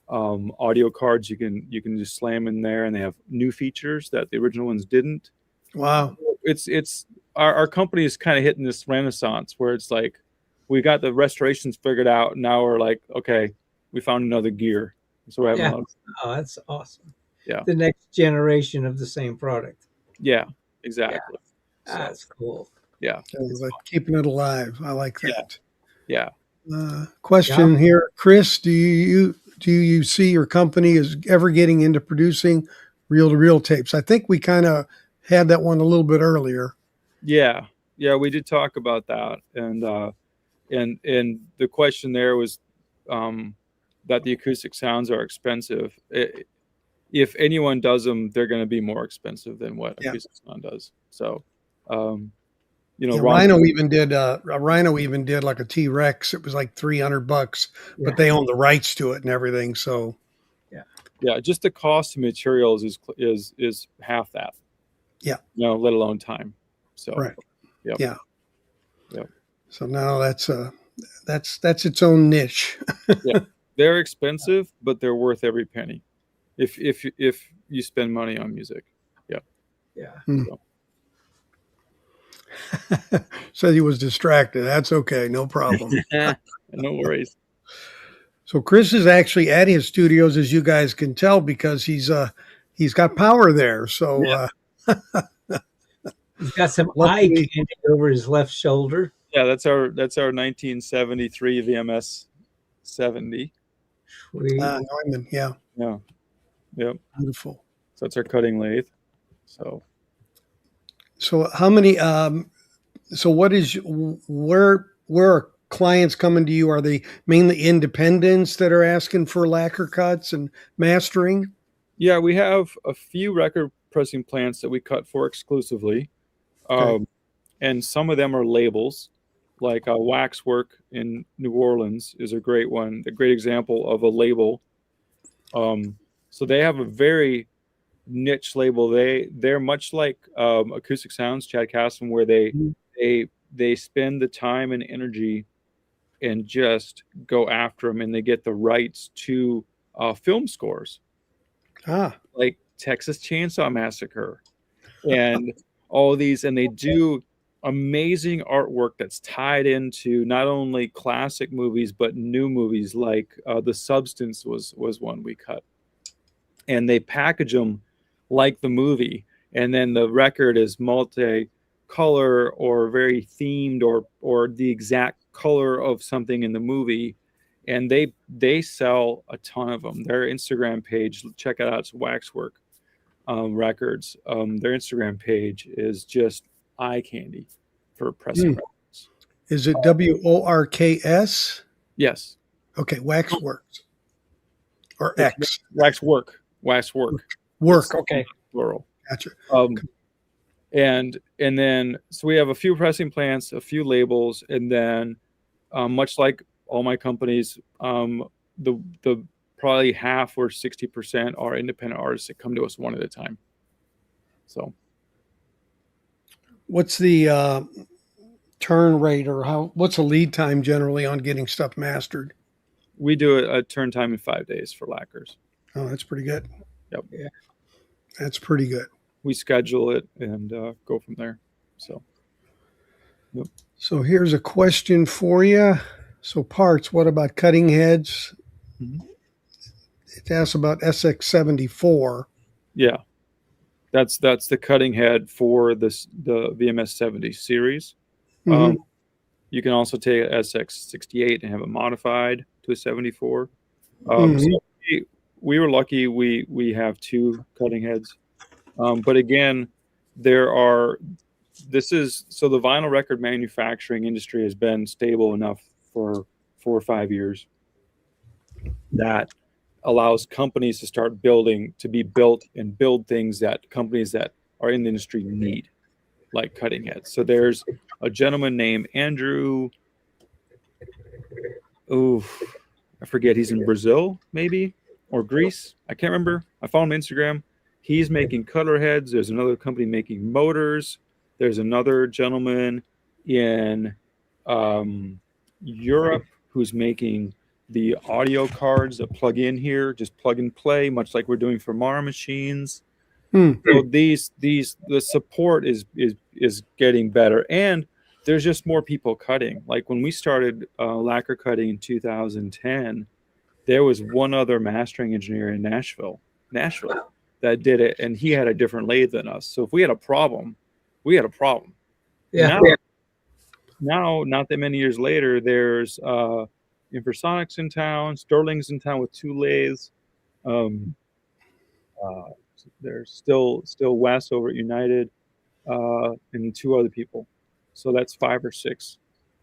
audio cards you can just slam in there, and they have new features that the original ones didn't. Wow. It's our company is kind of hitting this renaissance where it's like we got the restorations figured out. And now we're like, okay, we found another gear. So we're having Yeah. a lot of, Oh, that's awesome. Yeah. The next generation of the same product. yeah, exactly. So, That's cool. yeah, Like keeping it alive. I like that. yeah. Question here, Chris, do you see your company as ever getting into producing reel-to-reel tapes? I think we kind of had that one a little bit earlier. Yeah, we did talk about that, and the question there was that the acoustic sounds are expensive. If anyone does them, they're going to be more expensive than what acoustic sound does. So, Rhino even did like a T-Rex. It was like $300, but they own the rights to it and everything. So, yeah, just the cost of materials is half that. Yeah, let alone time. So, right. Yep. Yeah. Yep. So now that's its own niche. Yeah, they're expensive, but they're worth every penny. If you spend money on music. Yeah. So. Said he was distracted. That's okay, no problem. No worries. So Chris is actually at his studios, as you guys can tell, because he's got power there. So he's got some eye candy over his left shoulder. Yeah, that's our 1973 VMS 70. Neumann, yeah. Yeah. Yep. Beautiful. So that's our cutting lathe. So how many? So what is where are clients coming to you? Are they mainly independents that are asking for lacquer cuts and mastering? Yeah, we have a few record pressing plants that we cut for exclusively, and some of them are labels. Like Waxwork in New Orleans is a great one, a great example of a label. So they have a very niche label. They're much like Acoustic Sounds, Chad Casson, where they spend the time and energy and just go after them, and they get the rights to film scores, like Texas Chainsaw Massacre, and all these, and they do amazing artwork that's tied into not only classic movies but new movies, like The Substance was one we cut, and they package them like the movie, and then the record is multi-color or very themed, or the exact color of something in the movie, and they sell a ton of them. Their Instagram page, check it out, it's Waxwork Records. Their Instagram page is just eye candy for pressing records. Is it WORKS? Yes. Okay, Waxworks or X. Waxwork. Work. Okay, Plural. gotcha. And then so we have a few pressing plants, a few labels, and then much like all my companies, the probably half or 60% are independent artists that come to us one at a time. So What's the turn rate, or what's the lead time generally on getting stuff mastered? we do a turn time in 5 days for lacquers. Oh, that's pretty good. Yep. Yeah, that's pretty good. We schedule it and go from there. So, yep. So here's a question for you. So parts, what about cutting heads? Mhm. It asks about SX74. Yeah, that's the cutting head for the VMS 70 series. Mhm. You can also take a SX68 and have it modified to a 74. Mhm. So we were lucky. We have two cutting heads, but again, so the vinyl record manufacturing industry has been stable enough for 4 or 5 years that allows companies to start building, to be built and build things that companies that are in the industry need, like cutting heads. So there's a gentleman named Andrew. Oh, I forget. He's in Brazil, maybe, or Greece. I can't remember. I follow him on Instagram. He's making cutter heads. There's another company making motors. There's another gentleman in Europe who's making the audio cards that plug in here, just plug and play, much like we're doing for Mara machines. Hmm. So the support is getting better, and there's just more people cutting. Like when we started lacquer cutting in 2010, there was one other mastering engineer in Nashville that did it, and he had a different lathe than us. So if we had a problem, we had a problem. Yeah. Now, not that many years later, there's Infrasonics in town, Sterling's in town with 2 lathes. There's still Wes over at United, and 2 other people. So that's 5 or 6.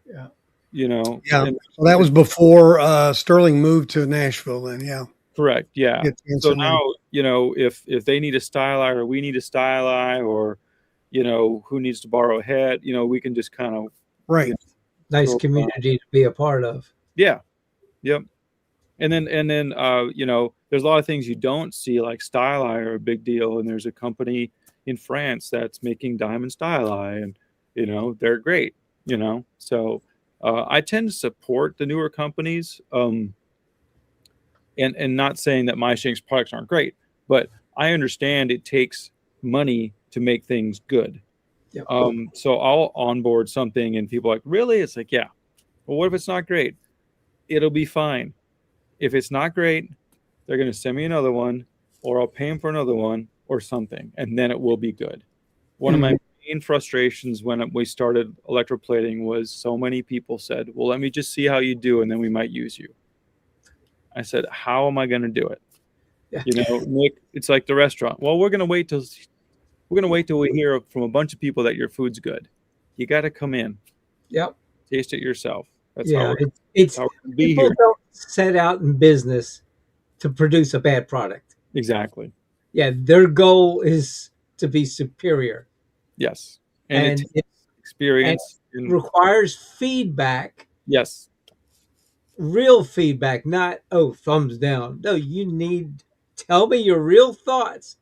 Yeah. You know. Yeah. And, So that was before Sterling moved to Nashville then, yeah. correct. Yeah. Get So Anson now, in. you know, if they need a style eye or we need a style eye, or, you know, who needs to borrow a head, you know, we can just kind of, Right. you know, Nice So, community to be a part of. yeah. Yep. And then you know, there's a lot of things you don't see, like style eye are a big deal. And there's a company in France that's making diamond style eye, and, you know, they're great, you know. So I tend to support the newer companies, and not saying that my Shanks products aren't great, but I understand it takes money to make things good. Yep. So I'll onboard something and people are like, really? It's like, yeah. Well, what if it's not great? It'll be fine. If it's not great, they're going to send me another one, or I'll pay them for another one or something, and then it will be good. One of my main frustrations when we started electroplating was so many people said, well, let me just see how you do, and then we might use you. I said, how am I going to do it? Yeah. You know, Nick, it's like the restaurant. Well, we're going to wait till we hear from a bunch of people that your food's good. You got to come in, Yep. taste it yourself. That's Yeah. how It's how we're going to be people here. don't set out in business to produce a bad product. Exactly. Yeah, their goal is to be superior, Yes. And and it takes experience. requires feedback, Yes. real feedback, not thumbs down. No, you need tell me your real thoughts,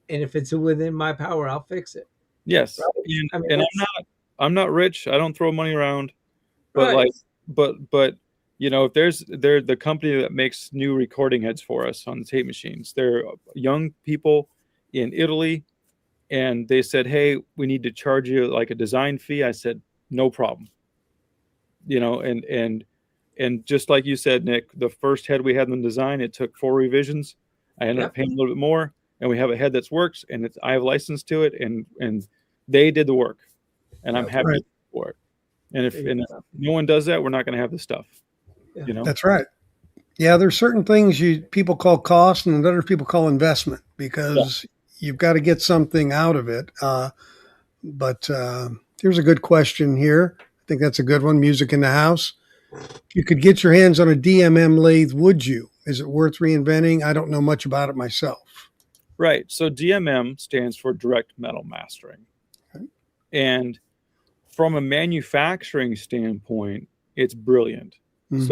and if it's within my power, I'll fix it. Yes. Right. I mean, And that's- I'm not rich. I don't throw money around. But Right. but you know, if they're the company that makes new recording heads for us on the tape machines. They're young people in Italy, and they said, hey, we need to charge you like a design fee. I said, no problem. And just like you said, Nick, the first head we had in the design, it took 4 revisions. I ended up paying a little bit more, and we have a head that's works, and I have license to it, and they did the work, and I'm happy for it. And if no one does that, we're not going to have the stuff. That's right. Yeah, there's certain things people call cost, and other people call investment, because you've got to get something out of it. But here's a good question here. I think that's a good one. Music in the house. If you could get your hands on a DMM lathe, would you? Is it worth reinventing? I don't know much about it myself. Right. So DMM stands for direct metal mastering. Okay. And from a manufacturing standpoint, it's brilliant. Mm-hmm.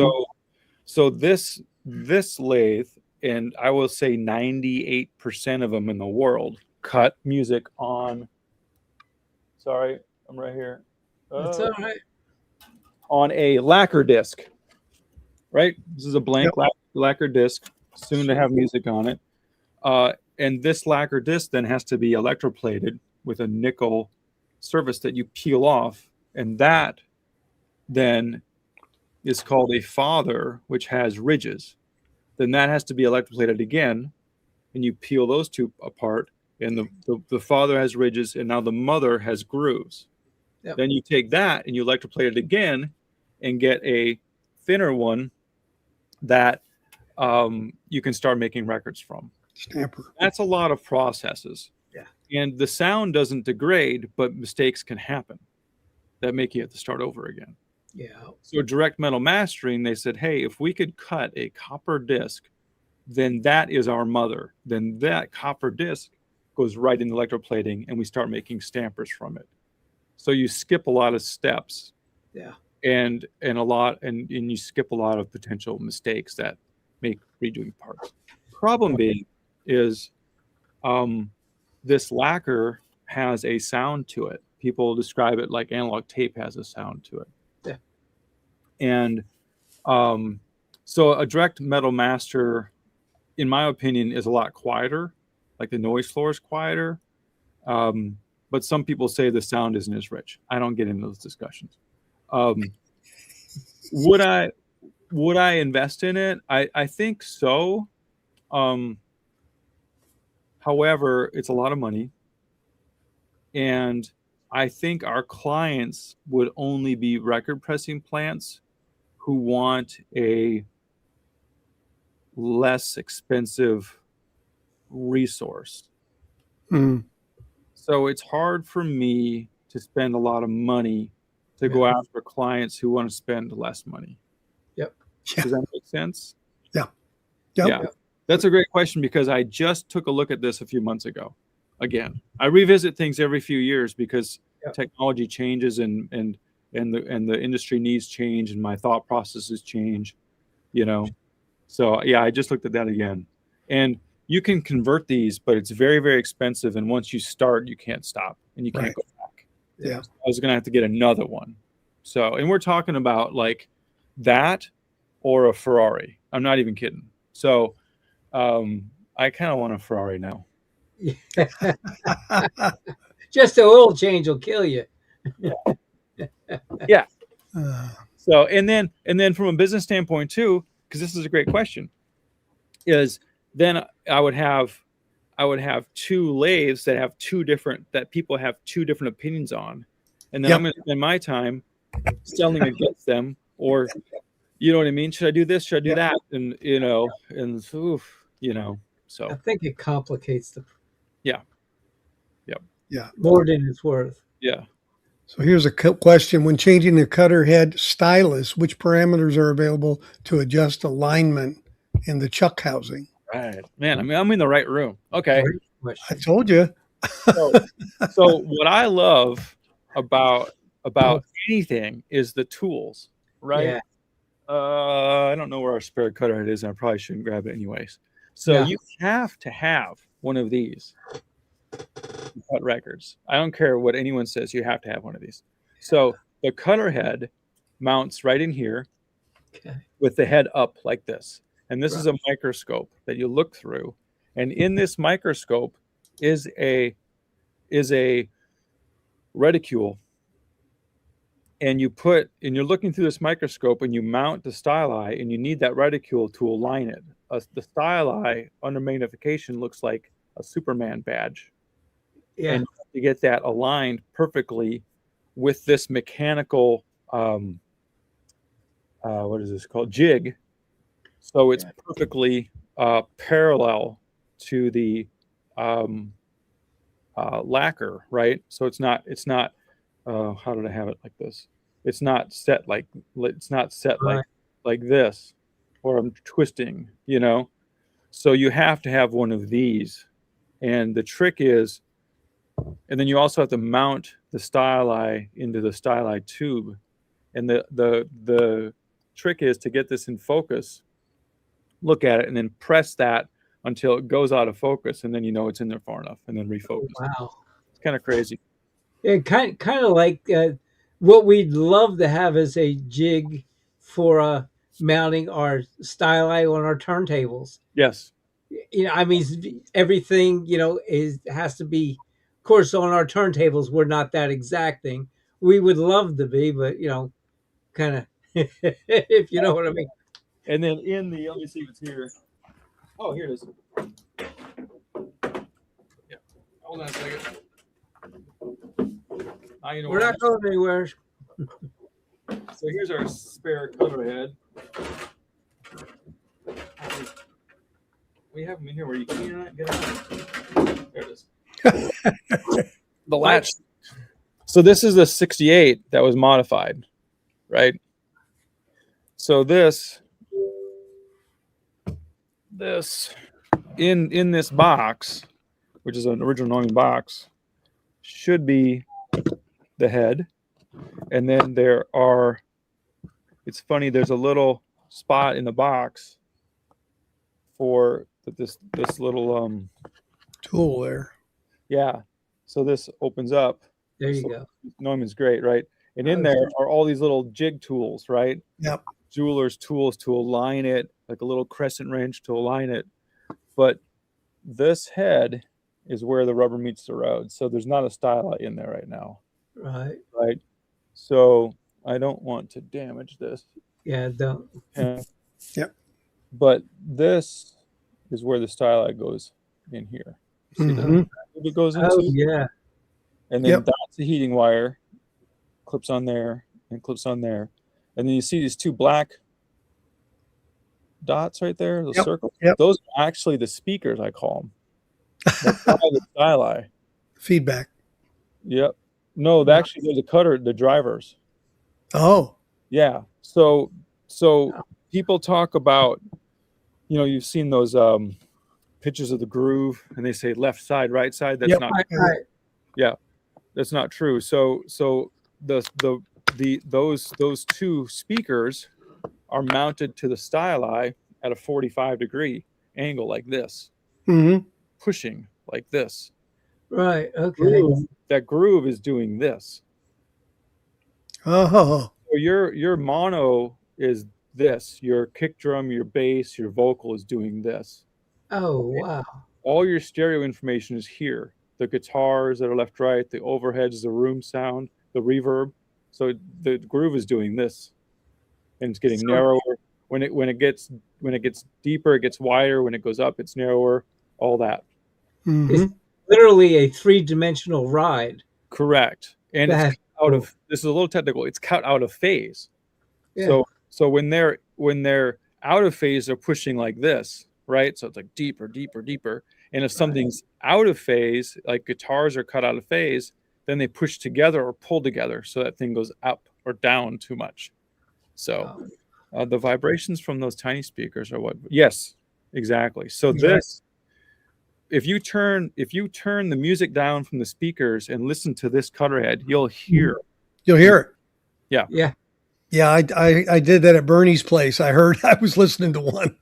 So this lathe, and I will say 98% of them in the world, cut music on. Sorry, I'm right here. That's all right. On a lacquer disc, right? This is a blank lacquer disc, soon to have music on it. And this lacquer disc then has to be electroplated with a nickel surface that you peel off. And that then is called a father, which has ridges. Then that has to be electroplated again. And you peel those two apart. And the father has ridges, and now the mother has grooves. Yep. Then you take that and you electroplate it again and get a thinner one that you can start making records from. Stamper. That's a lot of processes. Yeah. And the sound doesn't degrade, but mistakes can happen that make you have to start over again. Yeah. So direct metal mastering, they said, hey, if we could cut a copper disc, then that is our mother. Then that copper disc goes right in the electroplating, and we start making stampers from it. So you skip a lot of steps. Yeah. And you skip a lot of potential mistakes that make redoing parts. Problem being is this lacquer has a sound to it. People describe it like analog tape has a sound to it. Yeah. And so a direct metal master, in my opinion, is a lot quieter. Like the noise floor is quieter. But some people say the sound isn't as rich. I don't get into those discussions. Would I invest in it? I think so. However, it's a lot of money. And I think our clients would only be record pressing plants who want a less expensive resource. Mm. So it's hard for me to spend a lot of money to go after clients who want to spend less money. Yep. Does that make sense? Yeah. Yeah. That's a great question, because I just took a look at this a few months ago. Again, I revisit things every few years because technology changes and the industry needs change, and my thought processes change, So I just looked at that again. And you can convert these, but it's very, very expensive. And once you start, you can't stop, and you can't go back. Yeah. So I was going to have to get another one. So, and we're talking about like that or a Ferrari. I'm not even kidding. So I kind of want a Ferrari now. Just an oil change will kill you. Yeah. So, and then from a business standpoint too, because this is a great question, is then I would have 2 lathes that people have 2 different opinions on. And then I'm going to spend my time selling against them, or, you know what I mean? Should I do this? Should I do that? And, so. I think it complicates the. Yeah. More than it's worth. Yeah. So here's a question. When changing the cutter head stylus, which parameters are available to adjust alignment in the chuck housing? Right. Man, I mean, I'm in the right room. Okay. I told you. So what I love about anything is the tools, right? Yeah. I don't know where our spare cutter head is, and I probably shouldn't grab it anyways. So you have to have one of these to cut records. I don't care what anyone says, you have to have one of these. So the cutter head mounts right in here with the head up like this. And this is a microscope that you look through. And in this microscope is a is a reticule, and you're looking through this microscope, and you mount the styli, and you need that reticule to align it. The styli under magnification looks like a Superman badge, Yeah. and you get that aligned perfectly with this mechanical what is this called, jig, so it's perfectly parallel to the lacquer, right? So it's not how did I have it like this? It's not set like Right. like this, or I'm twisting, you know. So you have to have one of these, and the trick is, and then you also have to mount the styli into the styli tube, and the trick is to get this in focus, look at it, and then press that until it goes out of focus, and then you know it's in there far enough, and then refocus. Wow. It's kind of crazy. Yeah, kind of like what we'd love to have as a jig for mounting our styli on our turntables. Yes. You know, I mean, everything, you know, has to be, of course, on our turntables. We're not that exacting. We would love to be, but you know, kind of, if you know what I mean. And then in the, let me see what's here. Oh, here it is. Yeah. Hold on a second. Now you know We're not going anywhere. So here's our spare cover head. We have them in here where you cannot get them. There it is. The latch. So this is the 68 that was modified, right? So this in this box, which is an original Neumann box, should be the head. And then there are, it's funny, there's a little spot in the box for this little tool there. Yeah. So this opens up. There you So go. Neumann's great, right? And in there are all these little jig tools, right? Yep. Jeweler's tools to align it, like a little crescent wrench to align it. But this head is where the rubber meets the road. So there's not a styli in there right now. Right. Right. So I don't want to damage this. Yeah, don't. Yep. But this is where the styli goes in here. See that it goes into? Oh, yeah. And then that's the heating wire, clips on there and clips on there. And then you see these two black dots right there, those circles. Those are actually the speakers, I call them. That's the styli. Feedback. Yep. No, actually, there's a cutter, the drivers. Oh. Yeah. So people talk about, you know, you've seen those pictures of the groove, and they say left side, right side. That's not right. Yeah, that's not true. So those two speakers are mounted to the styli at a 45-degree angle, like this, pushing like this. Right. Okay. That groove is doing this. Oh. So your mono is this. Your kick drum, your bass, your vocal is doing this. Oh, wow. All your stereo information is here. The guitars that are left, right, the overheads, the room sound, the reverb. So the groove is doing this, and it's getting narrower. When it gets deeper, it gets wider. When it goes up, it's narrower. All that. It's literally a 3-dimensional ride. Correct. And it's out of, this is a little technical, it's cut out of phase. Yeah. So when they're out of phase, they're pushing like this, right? So it's like deeper, deeper, deeper. And if something's out of phase, like guitars are cut out of phase, then they push together or pull together, so that thing goes up or down too much. So the vibrations from those tiny speakers are what? Yes, exactly. So this, if you turn the music down from the speakers and listen to this cutter head, you'll hear it. Yeah. I did that at Bernie's place. I was listening to one.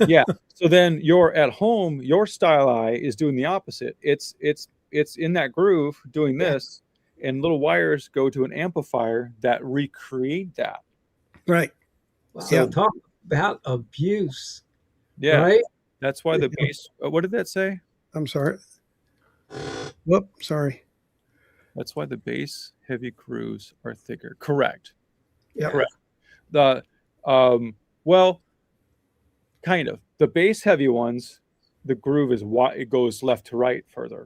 Yeah. So then you're at home, your styli is doing the opposite. It's in that groove doing this, and little wires go to an amplifier that recreate that. Right. Wow. So talk about abuse. Yeah. Right? That's why the bass, what did that say? I'm sorry. Whoop, sorry. That's why the bass heavy grooves are thicker. Correct. Yeah. Correct. The well, kind of. The bass heavy ones, the groove is wide, it goes left to right further.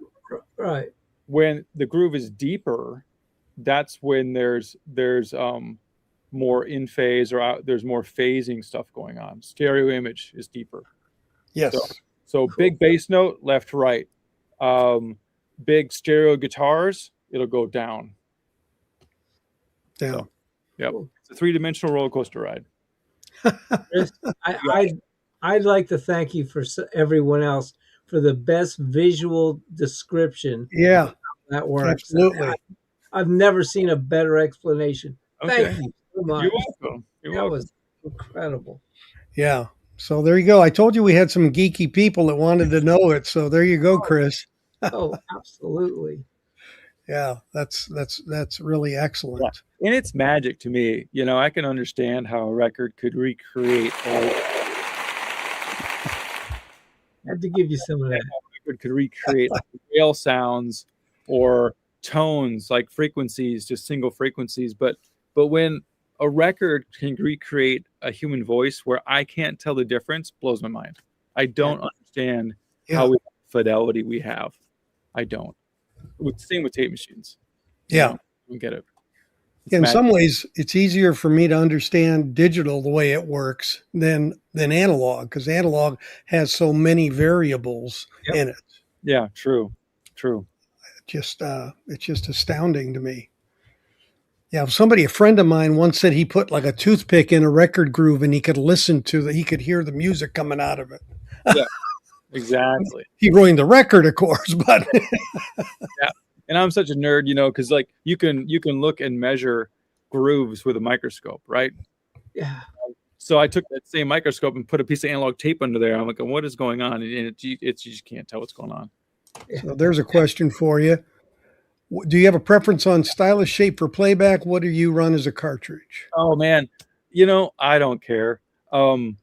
Right. When the groove is deeper, that's when there's more in phase or there's more phasing stuff going on. Stereo image is deeper. Yes. So big bass note, left to right. Big stereo guitars, it'll go down. Down. So, yep. Cool. It's a three-dimensional roller coaster ride. Chris, I'd like to thank you for everyone else for the best visual description. Yeah. of how that works. Absolutely. I've never seen a better explanation. Okay. Thank you so much. You're welcome. You're That welcome. was incredible. Yeah. So there you go. I told you we had some geeky people that wanted to know it. So there you go, Chris. Oh, absolutely. Yeah, that's really excellent. Yeah. And it's magic to me. You know, I can understand how a record could recreate I had to give you some of that. record could recreate like whale sounds or tones, like frequencies, just single frequencies. But when a record can recreate a human voice where I can't tell the difference, blows my mind. I don't understand how we fidelity we have. I don't. Same with tape machines. Yeah. I don't get it. In some ways, it's easier for me to understand digital the way it works than analog, because analog has so many variables in it. Yeah, true. It's just astounding to me. Yeah, a friend of mine once said he put like a toothpick in a record groove and he could he could hear the music coming out of it. Yeah, exactly. He ruined the record, of course, but yeah. And I'm such a nerd, you know, because like you can look and measure grooves with a microscope, right? Yeah. So I took that same microscope and put a piece of analog tape under there. I'm like, what is going on? And you just can't tell what's going on. So there's a question for you. Do you have a preference on stylus shape for playback? What do you run as a cartridge? Oh man, you know, I don't care. I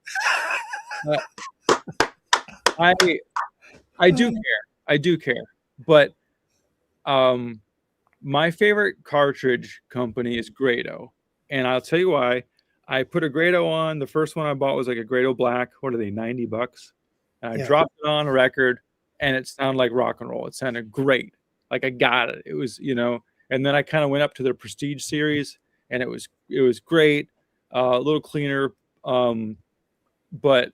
do care. But my favorite cartridge company is Grado, and I'll tell you why. I put a Grado on. The first one I bought was like a Grado Black. What are they, $90? And I dropped it on a record, and it sounded like rock and roll. It sounded great. Like I got it. It was, you know. And then I kind of went up to the Prestige series, and it was great, a little cleaner. But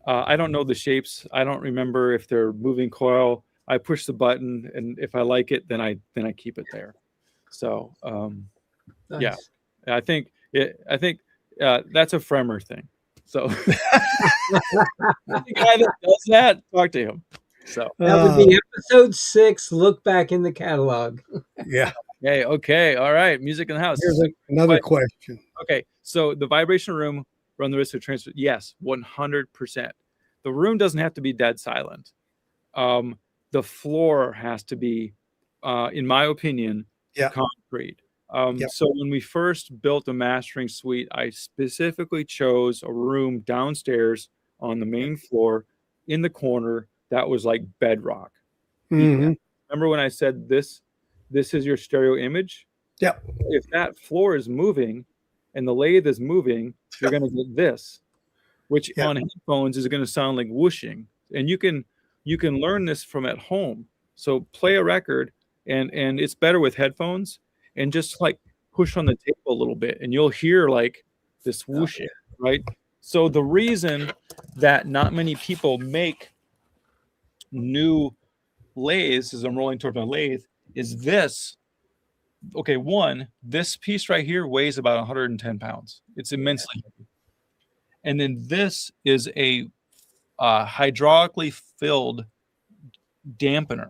I don't know the shapes. I don't remember if they're moving coil. I push the button, and if I like it, then I keep it there. So Nice. yeah, I think that's a Fremer thing. So the guy that does that, talk to him. So that would be episode 6. Look back in the catalog. Yeah. Okay, all right. Music in the house. Here's another question. Okay, so the vibration room run the risk of transfer. Yes, 100%. The room doesn't have to be dead silent. The floor has to be, in my opinion, concrete. So when we first built the mastering suite, I specifically chose a room downstairs on the main floor in the corner that was like bedrock. Mm-hmm. Remember when I said this is your stereo image? Yeah. If that floor is moving and the lathe is moving, you're going to get this, which on headphones is going to sound like whooshing. And you can learn this from at home. So play a record, and it's better with headphones, and just like push on the table a little bit, and you'll hear like this whooshing, right? So the reason that not many people make new lathes, as I'm rolling toward my lathe, is this. Okay, this piece right here weighs about 110 pounds. It's immensely heavy. And then this is a hydraulically filled dampener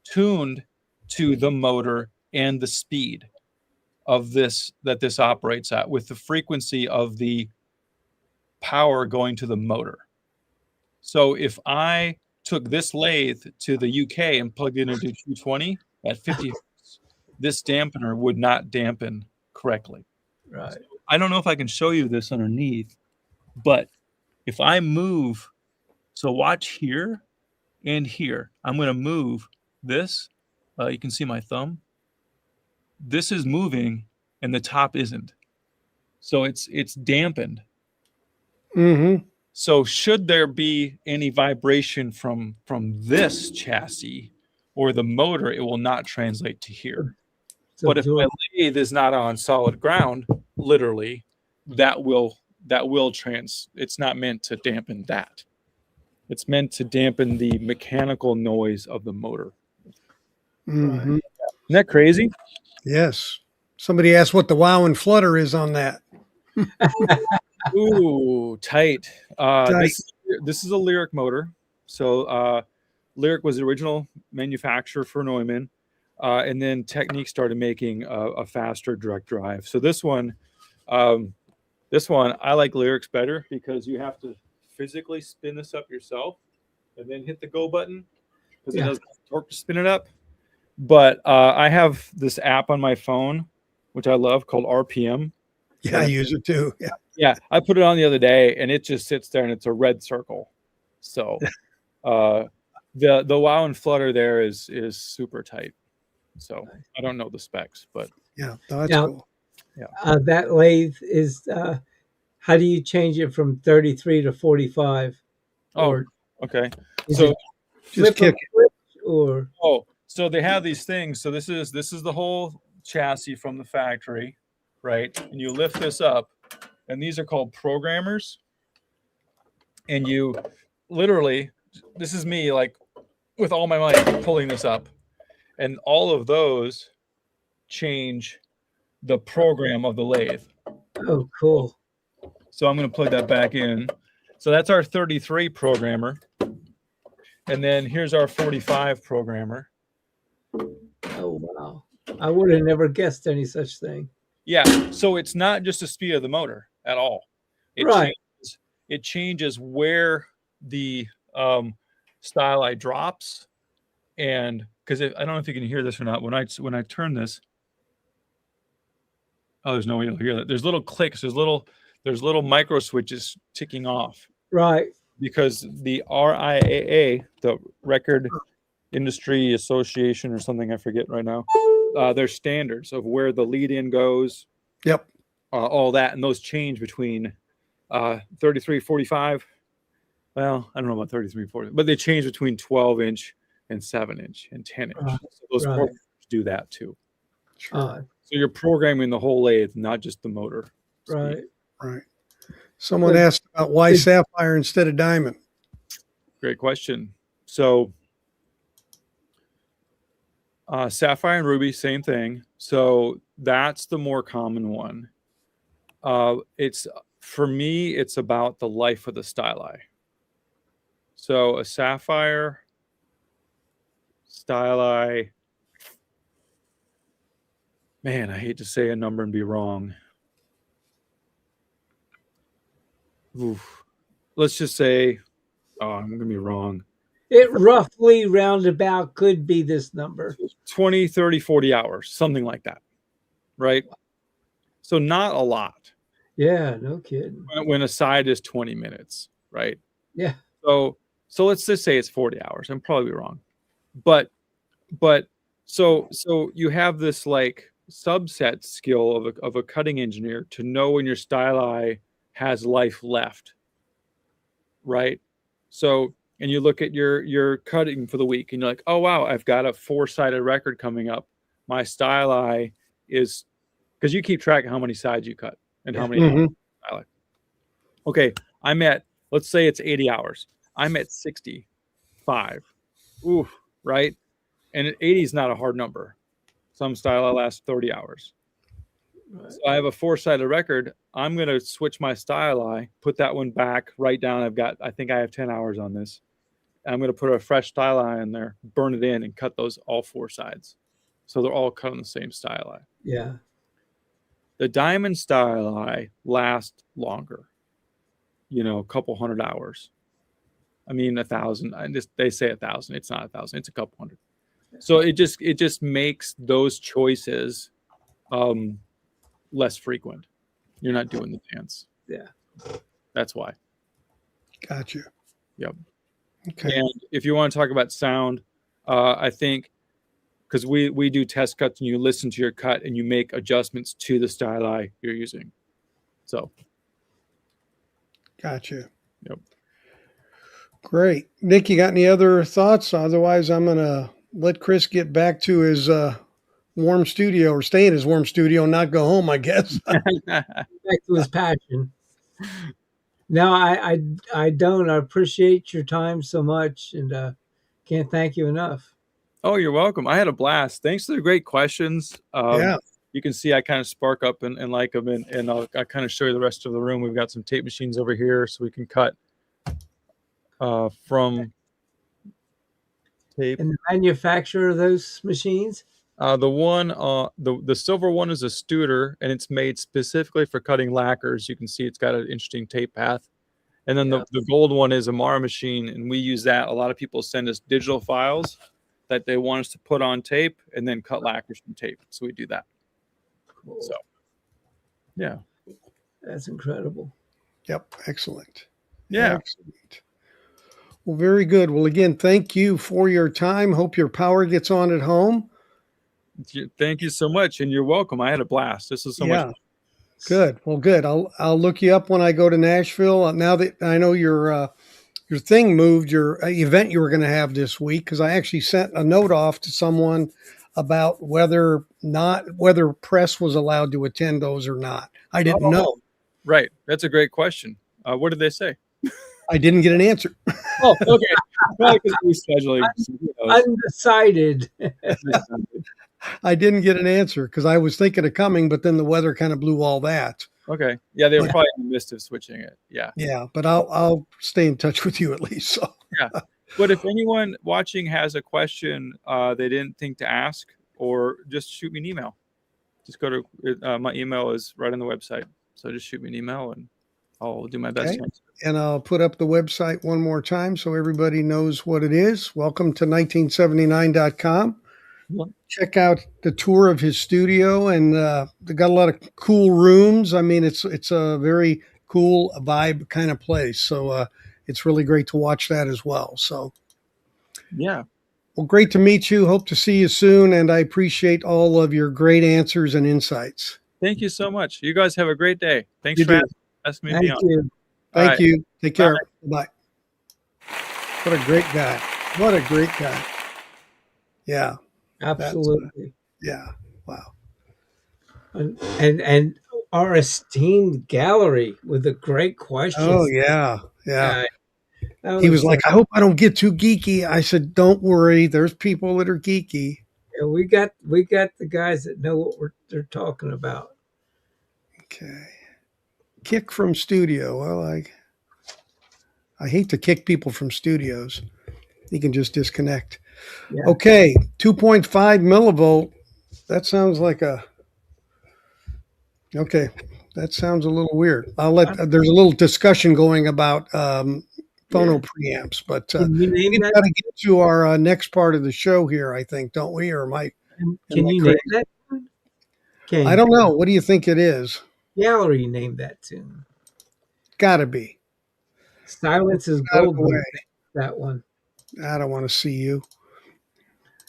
tuned to the motor and the speed of this that this operates at, with the frequency of the power going to the motor. So if I took this lathe to the UK and plugged it into 220 at 50 hertz, this dampener would not dampen correctly. Right. So I don't know if I can show you this underneath, but if I move, so watch here and here, I'm going to move this. You can see my thumb. this is moving and the top isn't. So it's dampened. Mm-hmm. So should there be any vibration from this chassis or the motor, it will not translate to here. So But if my lathe is not on solid ground, literally, that will it's not meant to dampen that. It's meant to dampen the mechanical noise of the motor. Mm-hmm. Isn't that crazy? Yes. Somebody asked what the wow and flutter is on that. Ooh, tight. Tight. This is a Lyric motor. So Lyric was the original manufacturer for Neumann, and then Technique started making a faster direct drive. So this one, I like Lyrics better because you have to physically spin this up yourself and then hit the go button because it doesn't have torque to spin it up. But I have this app on my phone, which I love, called RPM. Yeah, I use it too. Yeah. Yeah, I put it on the other day, and it just sits there, and it's a red circle. So the wow and flutter there is super tight. So I don't know the specs, but Yeah, that's cool. Yeah. That lathe is, how do you change it from 33 to 45? Oh, okay. Is So it Just kick it. switch or so they have these things. So this is the whole chassis from the factory, right? And you lift this up, and these are called programmers. And you literally, this is me like with all my might pulling this up, and all of those change the program of the lathe. oh, cool. So I'm going to plug that back in. So that's our 33 programmer. And then here's our 45 programmer. Oh, wow. I would have never guessed any such thing. Yeah. So it's not just the speed of the motor at all. It changes where the styli drops. And because I don't know if you can hear this or not. When I turn this, oh, there's no way you'll hear that. There's little clicks. There's little micro switches ticking off. Right. Because the RIAA, the Record Industry Association or something, I forget right now, there's standards of where the lead in goes. Yep. All that, and those change between 33, 45. Well, I don't know about 33, 40, but they change between 12-inch and 7-inch and 10-inch. So those programs do that too. Sure. So you're programming the whole lathe, not just the motor. Right. Right. Someone asked about why sapphire instead of diamond. Great question. So sapphire and ruby, same thing. So that's the more common one. It's for me, it's about the life of the styli. So a sapphire styli, man, I hate to say a number and be wrong. Oof. Let's just say, I'm going to be wrong. It roughly roundabout could be this number. 20, 30, 40 hours, something like that. Right? So not a lot. Yeah, no kidding. When a side is 20 minutes, right? Yeah. So let's just say it's 40 hours. I'm probably wrong. But so you have this like subset skill of a cutting engineer to know when your styli has life left, right? So, and you look at your cutting for the week and you're like, oh wow, I've got a 4-sided record coming up. My styli is, because you keep track of how many sides you cut and how many styli. Okay, I'm at, let's say it's 80 hours. I'm at 65. Oof, right? And 80 is not a hard number. Some styli last 30 hours. Right. So I have a 4-sided record. I'm going to switch my styli, put that one back, write down, I think I have 10 hours on this. I'm going to put a fresh styli in there, burn it in, and cut those all 4 sides. So they're all cut on the same styli. Yeah. The diamond styli last longer, a couple hundred hours. I mean, 1,000. They say 1,000. It's not 1,000. It's a couple hundred. So it just makes those choices less frequent. You're not doing the dance. Yeah. That's why. Gotcha. Yep. Okay. And if you want to talk about sound, I think, because we do test cuts and you listen to your cut and you make adjustments to the styli you're using. So. Gotcha. Yep. Great. Nick, you got any other thoughts? Otherwise, I'm going to let Chris get back to his warm studio, or stay in his warm studio and not go home, I guess. Back to his passion. No, I don't. I appreciate your time so much, and can't thank you enough. Oh, you're welcome. I had a blast. Thanks for the great questions. Yeah. You can see I kind of spark up and like them, and I'll kind of show you the rest of the room. We've got some tape machines over here, so we can cut from tape. And the manufacturer of those machines? The one, the silver one is a Studer, and it's made specifically for cutting lacquers. You can see it's got an interesting tape path. And then the gold one is a Mara machine, and we use that. A lot of people send us digital files that they want us to put on tape and then cut lacquers from tape. So we do that. Cool. So, yeah. That's incredible. Yep. Excellent. Yeah. Excellent. Well, very good. Well, again, thank you for your time. Hope your power gets on at home. Thank you so much, and you're welcome. I had a blast. This is so much fun. Good. Well, good. I'll look you up when I go to Nashville. Now that I know your thing moved, your event you were going to have this week, because I actually sent a note off to someone about whether press was allowed to attend those or not. I didn't know. Right. That's a great question. What did they say? I didn't get an answer. Oh, okay. Well, because rescheduling. Undecided. I didn't get an answer because I was thinking of coming, but then the weather kind of blew all that. Okay. Yeah, they were probably in the midst of switching it. Yeah. Yeah, but I'll stay in touch with you at least. So. Yeah. But if anyone watching has a question they didn't think to ask, or just shoot me an email. Just go to my email is right on the website. So just shoot me an email and I'll do my best. Okay. And I'll put up the website one more time so everybody knows what it is. Welcome to 1979.com. Check out the tour of his studio, and they got a lot of cool rooms. I mean, it's a very cool vibe kind of place. So it's really great to watch that as well. So yeah. Well, great to meet you. Hope to see you soon. And I appreciate all of your great answers and insights. Thank you so much. You guys have a great day. Thanks for asking me to be on. You. Thank you. Take care. Bye. What a great guy. What a great guy. Yeah. Absolutely. Yeah. Wow. And our esteemed gallery with the great questions. Oh yeah. He was like, I I hope I don't get too geeky. I said, don't worry. There's people that are geeky. Yeah, we got the guys that know what they're talking about. Okay. Kick from studio. Well, I hate to kick people from studios. You can just disconnect. Yeah. Okay, 2.5 millivolt. That sounds like okay. That sounds a little weird. There's a little discussion going about phono preamps, but we've got to get to our next part of the show here, I think, don't we? Or Mike? Can you name that? I don't know. What do you think it is? Gallery named that tune. Gotta be. Silence is gold. That one. I don't want to see you.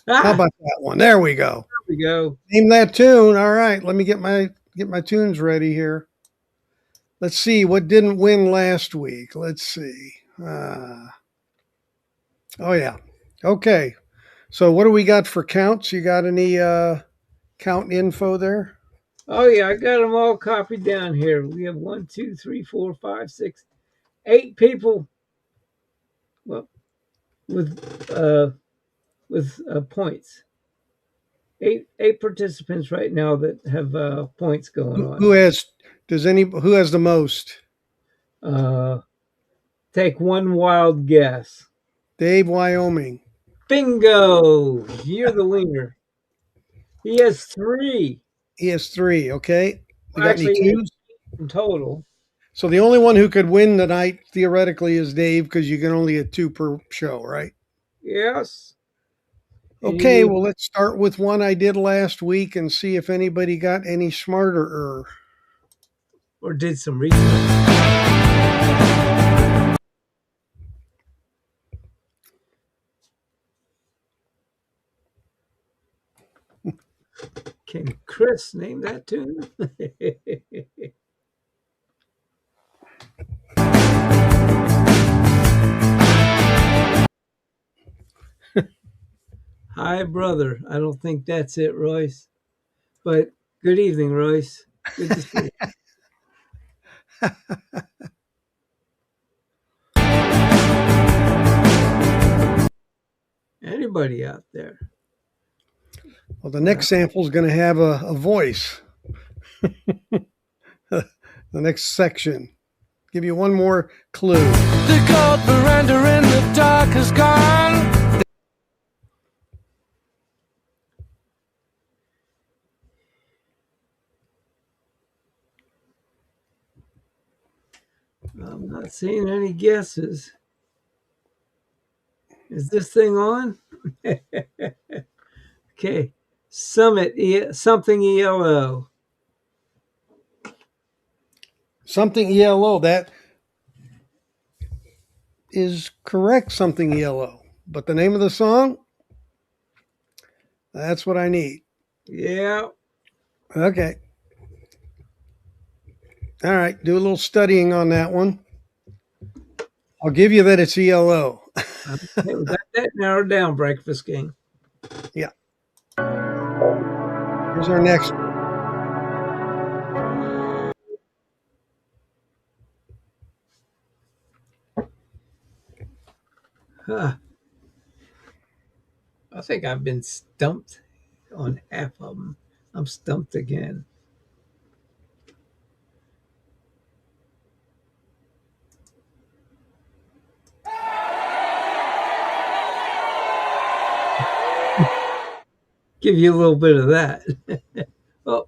How about that one? There we go. There we go. Name that tune. All right. Let me get my tunes ready here. Let's see what didn't win last week. Let's see. Oh yeah. Okay. So what do we got for counts? You got any count info there? Oh yeah, I got them all copied down here. We have 1, 2, 3, 4, 5, 6, 8 people. Well, with points. Eight participants right now that have points going on. Who has the most? Take one wild guess. Dave, Wyoming. Bingo! You're the winner. He has 3. He has 3. Okay. You got any twos? In total. So the only one who could win tonight theoretically is Dave, because you can only get 2 per show, right? Yes. Okay, well, let's start with one I did last week and see if anybody got any smarter. Or did some research. Can Chris name that tune? Hi, brother. I don't think that's it, Royce. But good evening, Royce. Good to see you. Anybody out there? Well, the next sample is going to have a voice. The next section. Give you one more clue. The cold veranda in the dark is gone. I'm not seeing any guesses. Is this thing on? Okay. Something ELO. Something ELO. That is correct, something ELO. But the name of the song? That's what I need. Yeah. Okay. All right. Do a little studying on that one. I'll give you that it's ELO. Okay, we got that narrowed down, Breakfast King. Yeah. Here's our next one. Huh. I think I've been stumped on half of them. I'm stumped again. Give you a little bit of that. Oh,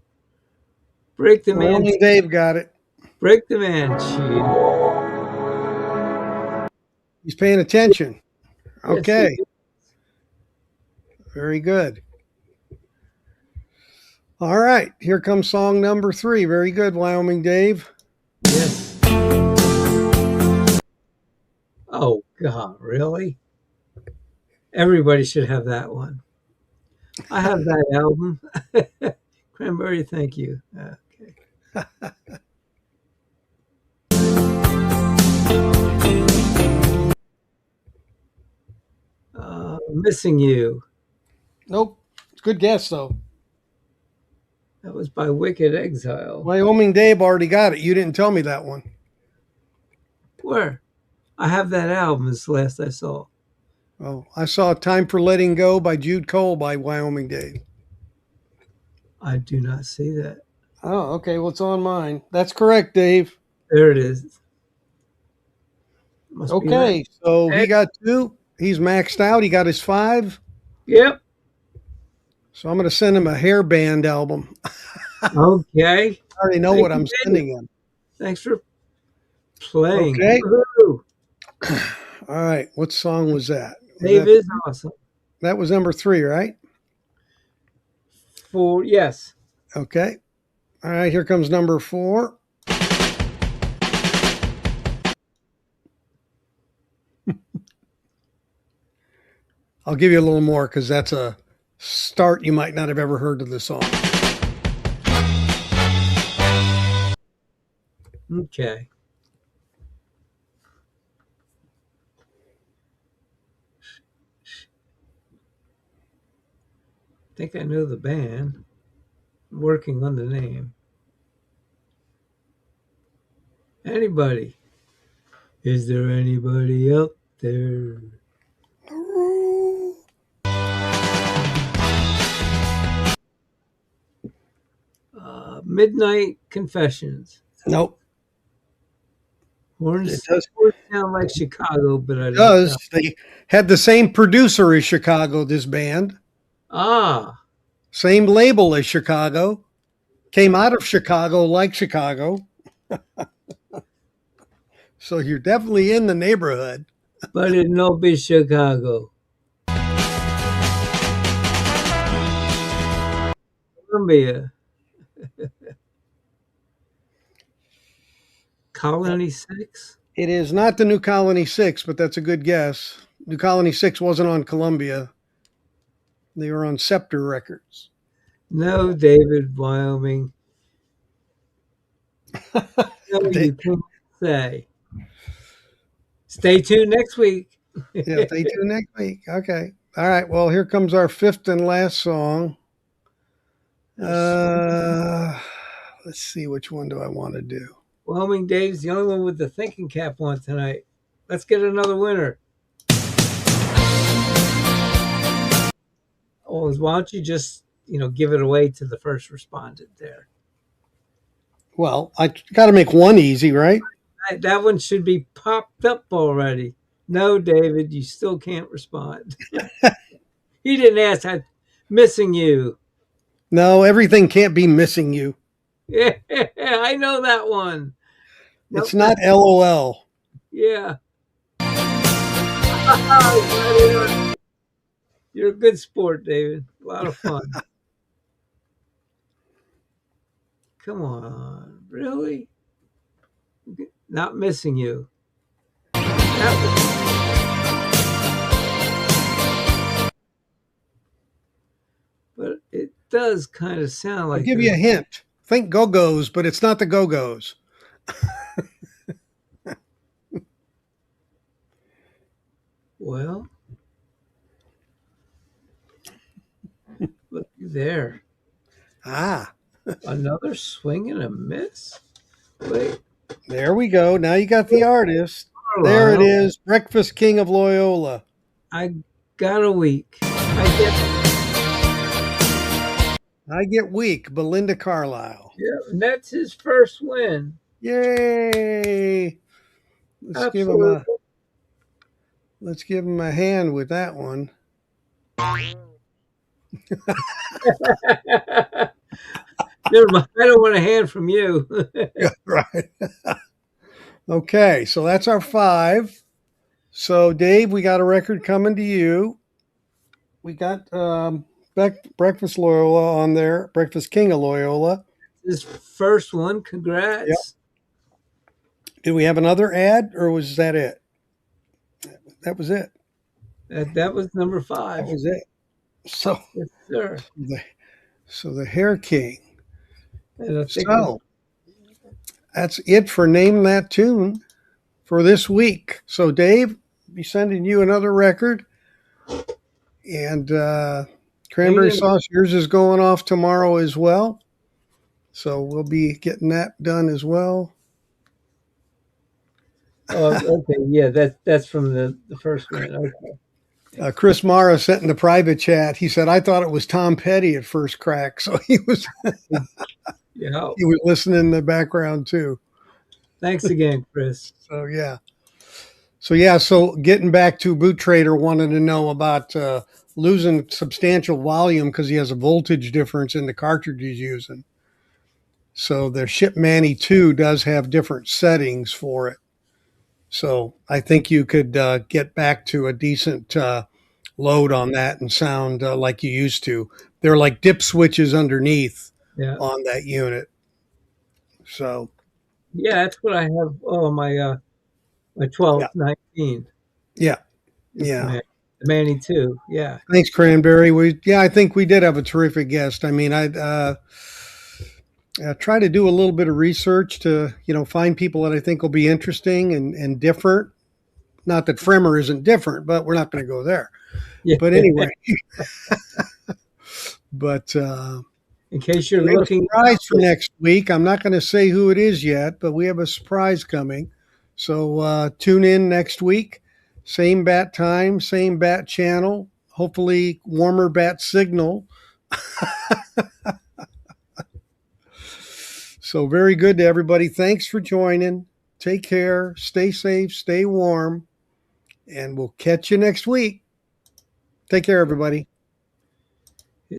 break the man. Only Dave got it. Break the man sheet. He's paying attention. Yes, Okay. he Very good. All right. Here comes song number 3. Very good, Wyoming Dave. Yes. Oh, God, really? Everybody should have that one. I have that album. Cranberry, thank you. Okay. Missing You. Nope. It's a good guess, though. That was by Wicked Exile. Wyoming Dave already got it. You didn't tell me that one. Where? I have that album. It's the last I saw. Oh, I saw Time for Letting Go by Jude Cole by Wyoming Dave. I do not see that. Oh, okay. Well, it's on mine. That's correct, Dave. There it is. Must be Okay. So he Hey. got 2. He's maxed out. He got his 5. Yep. So I'm going to send him a hairband album. Okay. I already know Thank what you, I'm Dave. sending him. Thanks for playing. Okay. Woohoo. All right. What song was that? Dave is awesome. That was number 3, right? Yes. Okay. All right. Here comes number 4. I'll give you a little more because that's a start you might not have ever heard of the song. Okay. I think I know the band. I'm working on the name. Anybody? Is there anybody out there? Midnight Confessions. Nope. Horns It does. sound like Chicago, but I don't It does. know. They had the same producer as Chicago, this band. Ah, Same label as Chicago. Came out of Chicago like Chicago. So you're definitely in the neighborhood. but it no be Chicago. Columbia. Colony 6? It is not the New Colony 6, but that's a good guess. New Colony 6 wasn't on Columbia. They were on Scepter Records. No, David, Wyoming. No, you can't say. Stay tuned next week. Yeah, stay tuned next week. Okay. All right. Well, here comes our fifth and last song. Let's see, which one do I want to do? Wyoming Dave's the only one with the thinking cap on tonight. Let's get another winner. Oh, why don't you just give it away to the first respondent there? Well, I got to make one easy, right? That one should be popped up already. No, David, you still can't respond. He didn't ask. I'm missing you. No, everything can't be missing you. Yeah, I know that one. It's not LOL. Yeah. You're a good sport, David. A lot of fun. Come on. Really? Not missing you. But it does kind of sound like. I'll give you a hint. Think Go-Go's, but it's not the Go-Go's. Well, look there. Ah, Another swing and a miss. Wait. there we go. Now you got the artist. There it is. Breakfast King of Loyola. I got a week. I get weak. Belinda Carlisle. Yeah, and that's his first win. Yay! Let's give him a hand with that one. Never mind. I don't want a hand from you. Right. Okay, so that's our 5. So, Dave, we got a record coming to you. We got Breakfast Loyola on there, Breakfast King of Loyola. His first one. Congrats. Yep. Did we have another ad, or was that it? That was it. That was number 5. That was it. So, yes, sir. The Hair King. So that's it for Name That Tune for this week. So, Dave, I'll be sending you another record. And Cranberry Sauce, yours is going off tomorrow as well. So we'll be getting that done as well. Okay, yeah, that's from the first one. Okay. Chris Mara sent in the private chat. He said, I thought it was Tom Petty at first crack. So he was he was listening in the background too. Thanks again, Chris. So getting back to Boot Trader wanted to know about losing substantial volume because he has a voltage difference in the cartridge he's using. So the Shipmani 2 does have different settings for it. So I think you could get back to a decent load on that and sound like you used to. They're like dip switches underneath on that unit. So yeah, that's what I have on my 1219. Yeah. The Manny 2. Yeah. Thanks, Cranberry. I think we did have a terrific guest. I mean, I try to do a little bit of research to, find people that I think will be interesting and different. Not that Fremer isn't different, but we're not going to go there. Yeah. But anyway, in case you're looking, surprise for next week. I'm not going to say who it is yet, but we have a surprise coming. So tune in next week. Same bat time, same bat channel. Hopefully, warmer bat signal. So very good to everybody. Thanks for joining. Take care. Stay safe. Stay warm. And we'll catch you next week. Take care, everybody.